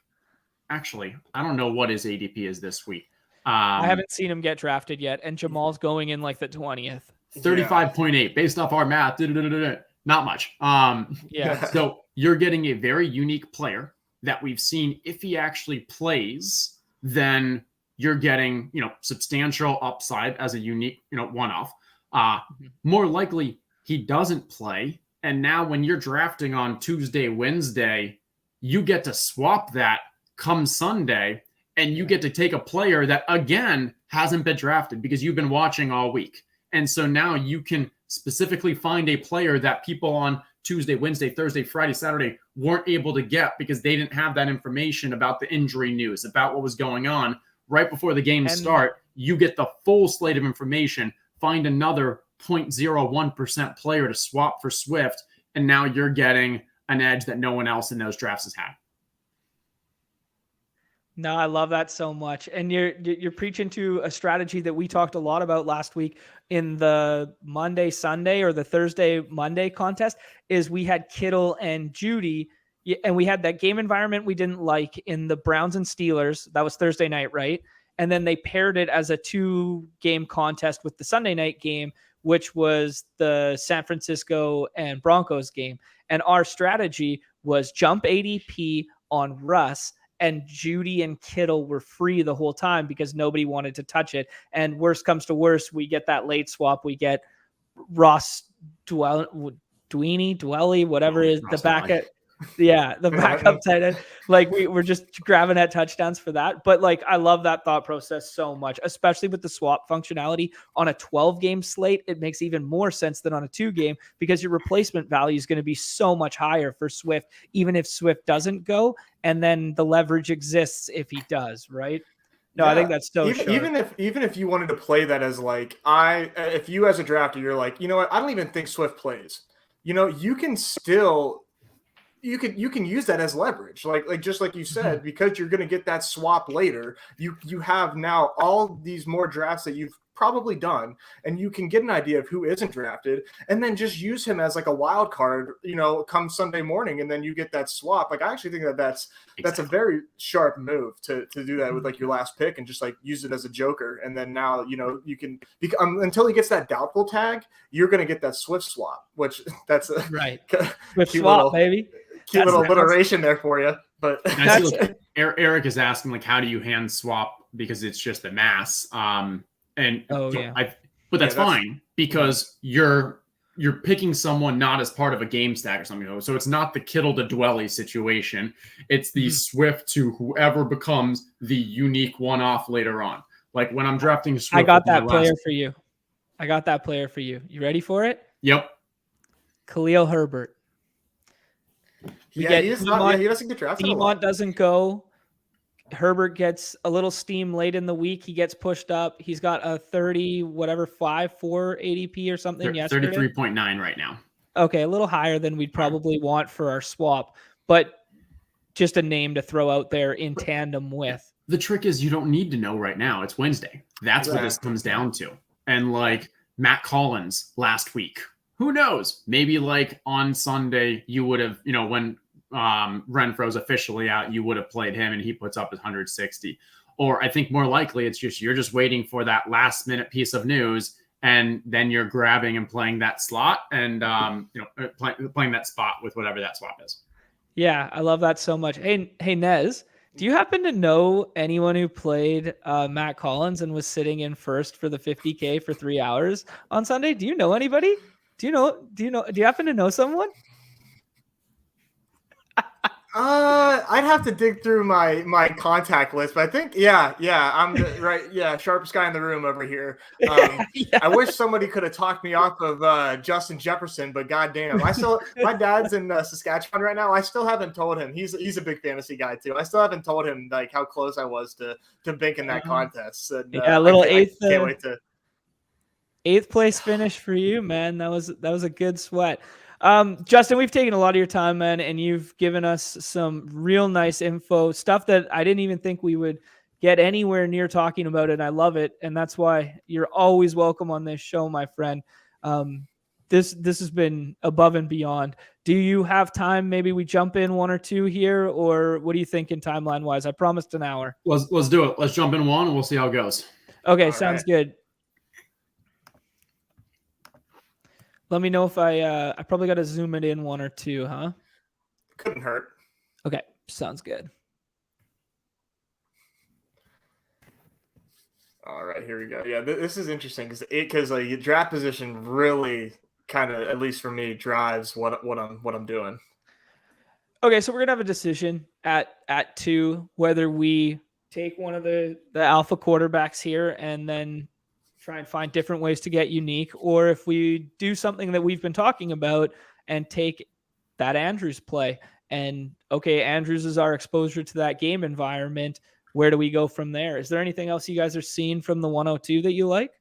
actually, I don't know what his ADP is this week. I haven't seen him get drafted yet, and Jamal's going in like the 20th. 35.8 based off our math. Not much. Yeah. So you're getting a very unique player that we've seen. If he actually plays, then you're getting, substantial upside as a unique, one-off. More likely he doesn't play. And now when you're drafting on Tuesday, Wednesday, you get to swap that come Sunday. And you get to take a player that, again, hasn't been drafted because you've been watching all week. And so now you can specifically find a player that people on Tuesday, Wednesday, Thursday, Friday, Saturday weren't able to get because they didn't have that information about the injury news, about what was going on. Right before the games start, you get the full slate of information, find another 0.01% player to swap for Swift, and now you're getting an edge that no one else in those drafts has had. No, I love that so much. And you're preaching to a strategy that we talked a lot about last week in the Monday, Sunday, or the Thursday, Monday contest, is we had Kittle and Judy, and we had that game environment we didn't like in the Browns and Steelers. That was Thursday night, right? And then they paired it as a 2-game contest with the Sunday night game, which was the San Francisco and Broncos game. And our strategy was jump ADP on Russ and Judy and Kittle were free the whole time because nobody wanted to touch it. And worst comes to worst, we get that late swap. We get Ross Dwelly, whatever is the backup. Yeah, the backup tight end. Like we're just grabbing at touchdowns for that. But like I love that thought process so much, especially with the swap functionality on a 12-game slate. It makes even more sense than on a 2-game because your replacement value is going to be so much higher for Swift, even if Swift doesn't go, and then the leverage exists if he does, right? No, I think that's so even if you wanted to play that as like if you as a drafter, you're like, you know what, I don't even think Swift plays. You know, you can still you can use that as leverage, like just like you said, because you're going to get that swap later. You have now all these more drafts that you've probably done, and you can get an idea of who isn't drafted, and then just use him as like a wild card, you know, come Sunday morning, and then you get that swap. Like I actually think that's a very sharp move to do that with like your last pick and just like use it as a joker. And then now, you know, you can until he gets that doubtful tag, you're going to get that Swift swap, which that's a right Swift swap, baby. Cute little alliteration there for you. But Eric is asking like, how do you hand swap because it's just a mass? But that's fine because you're picking someone not as part of a game stack or something. So it's not the Kittle to Dwelly situation. It's the Swift to whoever becomes the unique one-off later on. Like when I'm drafting Swift, I got that player for you. You ready for it? Yep. Khalil Herbert. He doesn't get drafted. Demont doesn't go. Herbert gets a little steam late in the week. He gets pushed up. He's got a 4 ADP or something yesterday. 33.9 right now. Okay, a little higher than we'd probably want for our swap, but just a name to throw out there in tandem with. The trick is you don't need to know right now. It's Wednesday. That's what this comes down to. And like Matt Collins last week, who knows? Maybe like on Sunday you would have, you know, when Renfro's officially out, you would have played him and he puts up his 160. Or I think more likely it's just you're just waiting for that last minute piece of news, and then you're grabbing and playing that slot and playing that spot with whatever that swap is. Yeah, I love that so much. Hey Nez, do you happen to know anyone who played Matt Collins and was sitting in first for the 50K for 3 hours on Sunday? Do you know anybody? Do you happen to know someone? I'd have to dig through my contact list, but I think I'm sharpest guy in the room over here. I wish somebody could have talked me off of Justin Jefferson, but goddamn, my dad's in Saskatchewan right now. I still haven't told him. He's a big fantasy guy too. I still haven't told him like how close I was to Bink in that contest. And, can't wait to. 8th place finish for you, man. That was a good sweat. Justin, we've taken a lot of your time, man, and you've given us some real nice info, stuff that I didn't even think we would get anywhere near talking about, and I love it. And that's why you're always welcome on this show, my friend. This has been above and beyond. Do you have time? Maybe we jump in 1 or 2 here, or what are you thinking timeline wise? I promised an hour. Let's do it. Let's jump in 1 and we'll see how it goes. Okay, all sounds good. Let me know if I probably got to zoom it in 1 or 2, huh? Couldn't hurt. Okay, sounds good. All right, here we go. Yeah, this is interesting because like your draft position really kind of, at least for me, drives what I'm doing. Okay, so we're gonna have a decision at 2 whether we take one of the alpha quarterbacks here and then try and find different ways to get unique, or if we do something that we've been talking about and take that Andrews play. And okay, Andrews is our exposure to that game environment. Where do we go from there? Is there anything else you guys are seeing from the 102 that you like?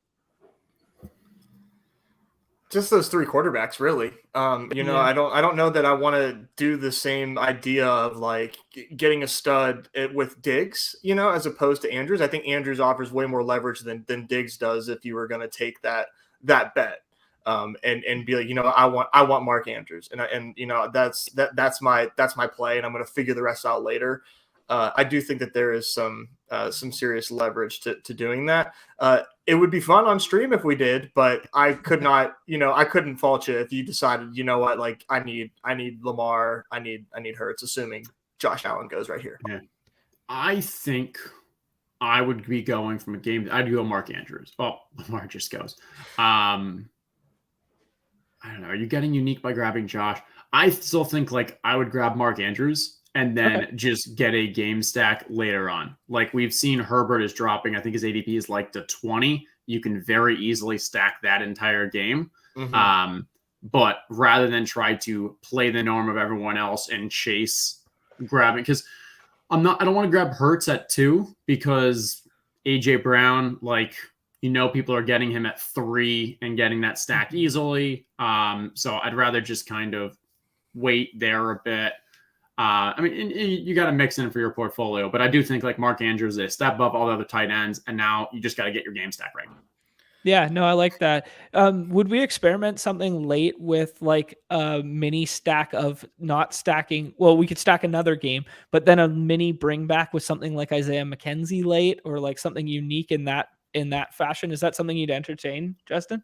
Just those 3 quarterbacks, really. I don't know that I want to do the same idea of like getting a stud with Diggs, as opposed to Andrews. I think Andrews offers way more leverage than Diggs does if you were going to take that bet and be like, I want Mark Andrews, and that's my play, and I'm going to figure the rest out later. I do think that there is some serious leverage to doing that. It would be fun on stream if we did, but I could not, I couldn't fault you if you decided, like I need Lamar, I need Hurts, assuming Josh Allen goes right here. Yeah. I think I would be going from a game. I'd go Mark Andrews. Oh, Lamar just goes. I don't know. Are you getting unique by grabbing Josh? I still think like I would grab Mark Andrews and then just get a game stack later on. Like we've seen Herbert is dropping. I think his ADP is like to 20. You can very easily stack that entire game. Mhm. But rather than try to play the norm of everyone else and chase grabbing, because I don't want to grab Hurts at 2 because AJ Brown, like, people are getting him at 3 and getting that stack easily. So I'd rather just kind of wait there a bit. I mean, you got to mix in for your portfolio, but I do think like Mark Andrews is a step above all the other tight ends, and now you just got to get your game stack right. Yeah, no, I like that. Would we experiment something late with like a mini stack of not stacking? Well, we could stack another game, but then a mini bring back with something like Isaiah McKenzie late, or like something unique in that fashion. Is that something you'd entertain, Justin?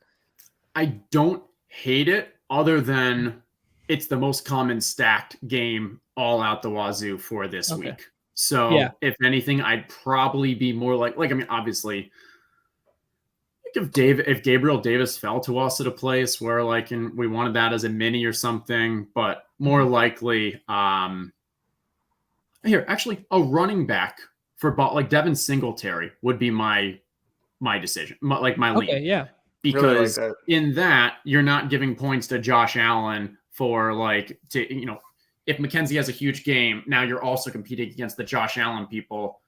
I don't hate it, other than it's the most common stacked game all out the wazoo for this week. So if anything, I'd probably be more like I mean, obviously, if Gabriel Davis fell to us at a place where like we wanted that as a mini or something, but more likely, actually a running back for like Devin Singletary would be my decision, my lead. Okay, yeah. Because really like in that you're not giving points to Josh Allen for if McKenzie has a huge game, now you're also competing against the Josh Allen people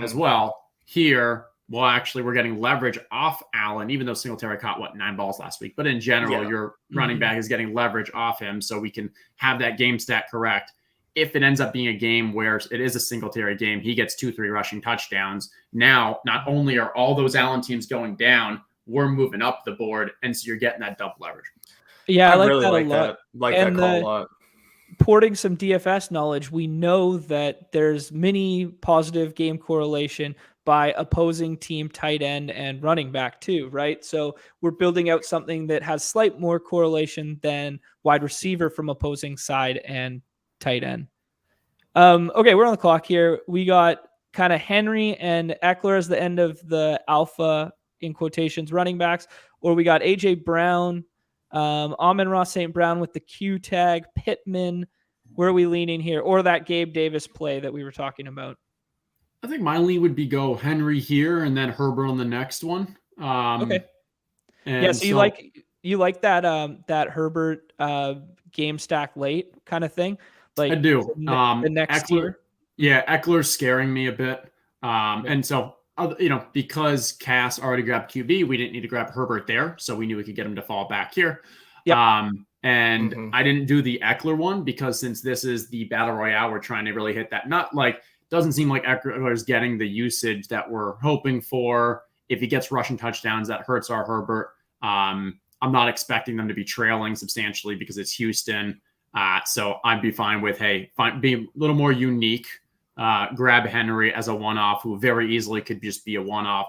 as well. Here, well, actually, we're getting leverage off Allen, even though Singletary caught 9 balls last week. But in general, your running back is getting leverage off him, so we can have that game stat correct. If it ends up being a game where it is a Singletary game, he gets 2-3 rushing touchdowns. Now, not only are all those Allen teams going down, we're moving up the board, and so you're getting that double leverage. Yeah, I like really that like a lot. that. Like that call a lot. Porting some DFS knowledge, we know that there's mini positive game correlation by opposing team tight end and running back too, right? So we're building out something that has slight more correlation than wide receiver from opposing side and tight end. Okay, we're on the clock here. We got kind of Henry and Eckler as the end of the alpha in quotations running backs, or we got AJ Brown, Amon-Ra St. Brown with the Q tag, Pittman. Where are we leaning here? Or that Gabe Davis play that we were talking about? I think my lean would be go Henry here and then Herbert on the next one. Okay. And yeah, so you like that that Herbert game stack late kind of thing? Like I do. The next Eckler, year? Yeah, Eckler's scaring me a bit. And so because Cass already grabbed QB, we didn't need to grab Herbert there, so we knew we could get him to fall back here. Yep. I didn't do the Eckler one because since this is the Battle Royale, we're trying to really hit that. Doesn't seem like Eckler's getting the usage that we're hoping for. If he gets rushing touchdowns, that hurts our Herbert. I'm not expecting them to be trailing substantially because it's Houston. So I'd be fine with, be a little more unique. Grab Henry as a one-off who very easily could just be a one-off,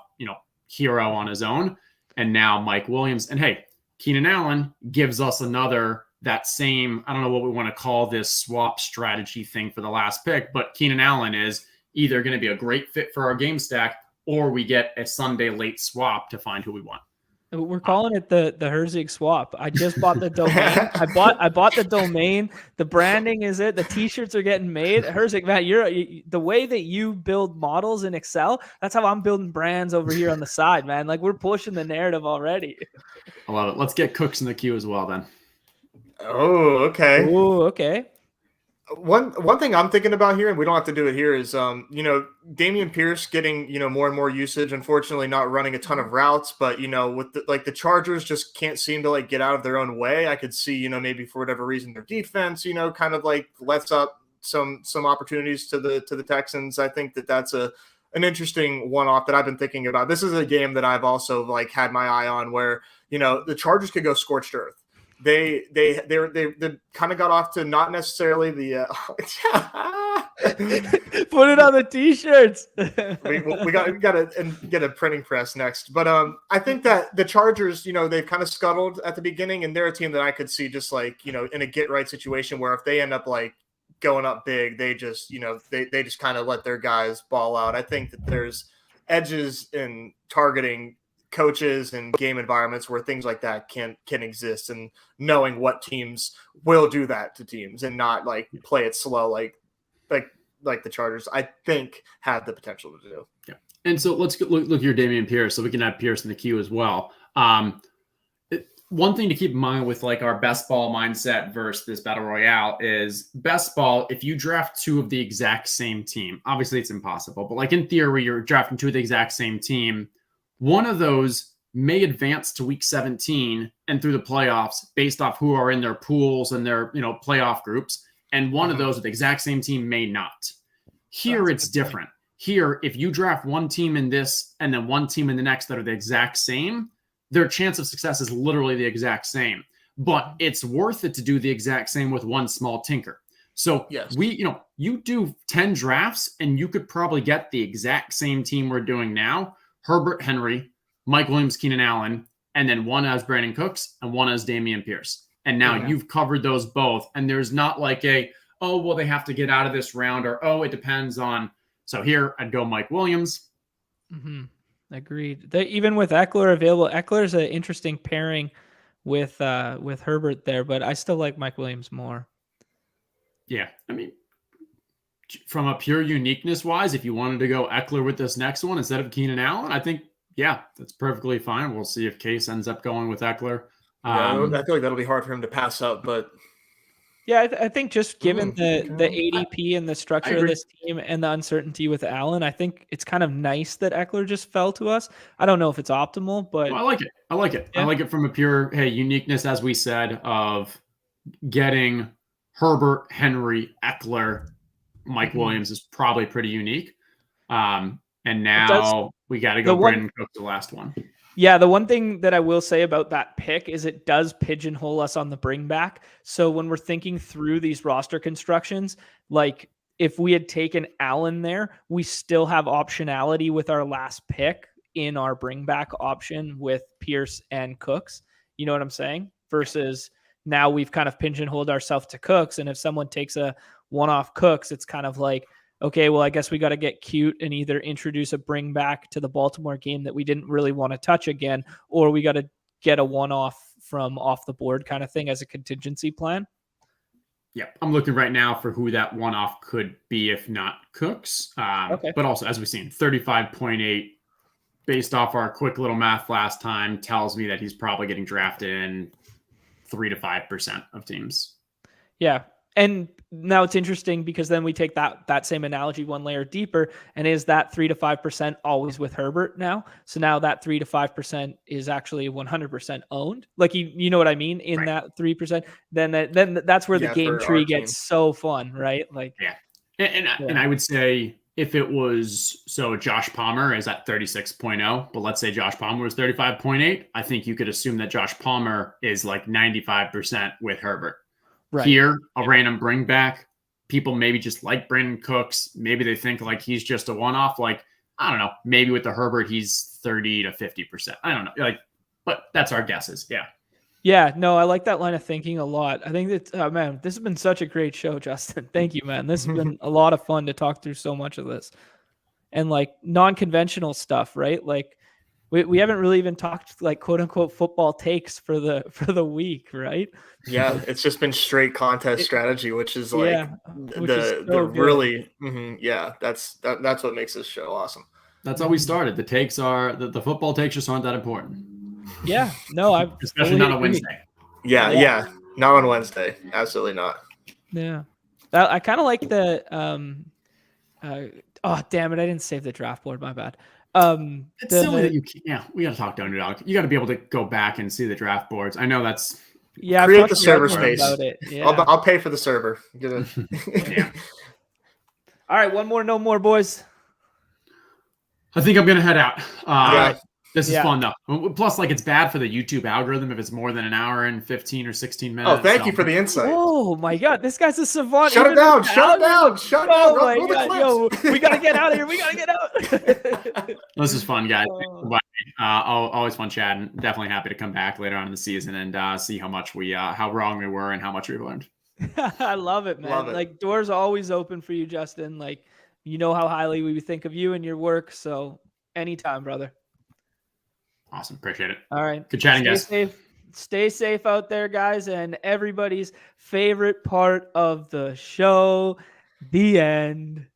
hero on his own. And now Mike Williams. And Keenan Allen gives us that same, I don't know what we want to call this swap strategy thing for the last pick, but Keenan Allen is either going to be a great fit for our game stack or we get a Sunday late swap to find who we want. We're calling it the Herzig swap. I just bought the domain. I bought the domain. The branding is it. The t-shirts are getting made. Herzig, man, the way that you build models in Excel, that's how I'm building brands over here on the side, man. Like we're pushing the narrative already. I love it. Let's get Cooks in the queue as well then. Oh, okay. Oh, okay. One thing I'm thinking about here, and we don't have to do it here, is Dameon Pierce getting more and more usage. Unfortunately, not running a ton of routes, but with the Chargers just can't seem to get out of their own way. I could see maybe for whatever reason their defense kind of lets up some opportunities to the Texans. I think that's an interesting one-off that I've been thinking about. This is a game that I've also had my eye on where the Chargers could go scorched earth. They kind of got off to not necessarily the put it on the t-shirts. we got to get a printing press next, but I think that the Chargers they've kind of scuttled at the beginning, and they're a team that I could see just in a get right situation where if they end up going up big. They just, they just kind of let their guys ball out. I think that there's edges in targeting coaches and game environments where things like that can exist, and knowing what teams will do that to teams and not like play it slow like the Chargers, I think, have the potential to do. Yeah. And so let's look here, Damian Pierce, so we can have Pierce in the queue as well. One thing to keep in mind with like our best ball mindset versus this battle royale is best ball. If you draft two of the exact same team, obviously it's impossible, but like in theory, you're drafting two of the exact same team. One of those may advance to week 17 and through the playoffs based off who are in their pools and their, playoff groups. And one of those with the exact same team may not. Here, it's different. Here, if you draft one team in this and then one team in the next that are the exact same, their chance of success is literally the exact same, but it's worth it to do the exact same with one small tinker. So yes, you do 10 drafts and you could probably get the exact same team we're doing now: Herbert, Henry, Mike Williams, Keenan Allen, and then one as Brandon Cooks and one as Damian Pierce. And now you've covered those both. And there's not like they have to get out of this round, or, it depends on. So here I'd go Mike Williams. Mm-hmm. Agreed. Even with Eckler available, Eckler's an interesting pairing with Herbert there, but I still like Mike Williams more. Yeah, I mean, from a pure uniqueness wise, if you wanted to go Eckler with this next one instead of Keenan Allen, I think, that's perfectly fine. We'll see if Case ends up going with Eckler. I feel like that'll be hard for him to pass up, but yeah, I think just given the ADP and the structure of this team and the uncertainty with Allen, I think it's kind of nice that Eckler just fell to us. I don't know if it's optimal, but I like it. Yeah. I like it from a pure uniqueness, as we said, of getting Herbert, Henry, Eckler, Mike Williams is probably pretty unique. And now we got to go Brandon Cook, the last one. Yeah, the one thing that I will say about that pick is it does pigeonhole us on the bring back. So when we're thinking through these roster constructions, like if we had taken Allen there, we still have optionality with our last pick in our bring back option with Pierce and Cooks. You know what I'm saying? Versus now we've kind of pigeonholed ourselves to Cooks. And if someone takes a one-off Cooks, it's kind of like, okay, well, I guess we got to get cute and either introduce a bring back to the Baltimore game that we didn't really want to touch again, or we got to get a one-off from off the board kind of thing as a contingency plan. Yeah, I'm looking right now for who that one-off could be, if not Cooks. Okay. But also, as we've seen, 35.8, based off our quick little math last time, tells me that he's probably getting drafted in 3 to 5% of teams. Yeah. And now it's interesting because then we take that same analogy one layer deeper, and is that 3 to 5% always with Herbert now? So now that 3 to 5% is actually 100% owned. Like you know what I mean? In that 3%, then that's where the game tree gets so fun, right? Like and I would say if it was Josh Palmer is at 36.0, but let's say Josh Palmer was 35.8, I think you could assume that Josh Palmer is like 95% with Herbert. Right. Here, a random bring back. People maybe just like Brandon Cooks. Maybe they think like he's just a one-off. Like, I don't know. Maybe with the Herbert, he's 30 to 50%. I don't know. But that's our guesses. Yeah. Yeah. No, I like that line of thinking a lot. I think that, man, this has been such a great show, Justin. Thank you, man. This has been a lot of fun to talk through so much of this. And like non-conventional stuff, right? Like, we haven't really even talked like quote unquote football takes for the week, right? Yeah, it's just been straight contest strategy, which is like really that's what makes this show awesome. That's how we started. The takes are the football takes just aren't that important. Yeah, no, especially not on Wednesday. Yeah, not on Wednesday. Absolutely not. Yeah, I kind of like the oh damn it, I didn't save the draft board. My bad. It's silly that you can't. Yeah, we got to talk to Underdog. You got to be able to go back and see the draft boards. I know that's create the server space. Yeah. I'll pay for the server. Yeah. All right, one more, no more, boys. I think I'm gonna head out. This is fun though. Plus, like, it's bad for the YouTube algorithm if it's more than an hour and 15 or 16 minutes. Oh, thank you for the insight. Oh my God, this guy's a savant. Shut it down! Oh my God, yo, we gotta get out of here. We gotta get out. This is fun, guys. Always fun chatting. Definitely happy to come back later on in the season and see how much how wrong we were and how much we've learned. I love it, man. Love it. Like doors are always open for you, Justin. Like you know how highly we think of you and your work. So anytime, brother. Awesome. Appreciate it. All right. Good chatting, Stay guys. safe. Stay safe out there, guys, and everybody's favorite part of the show, the end.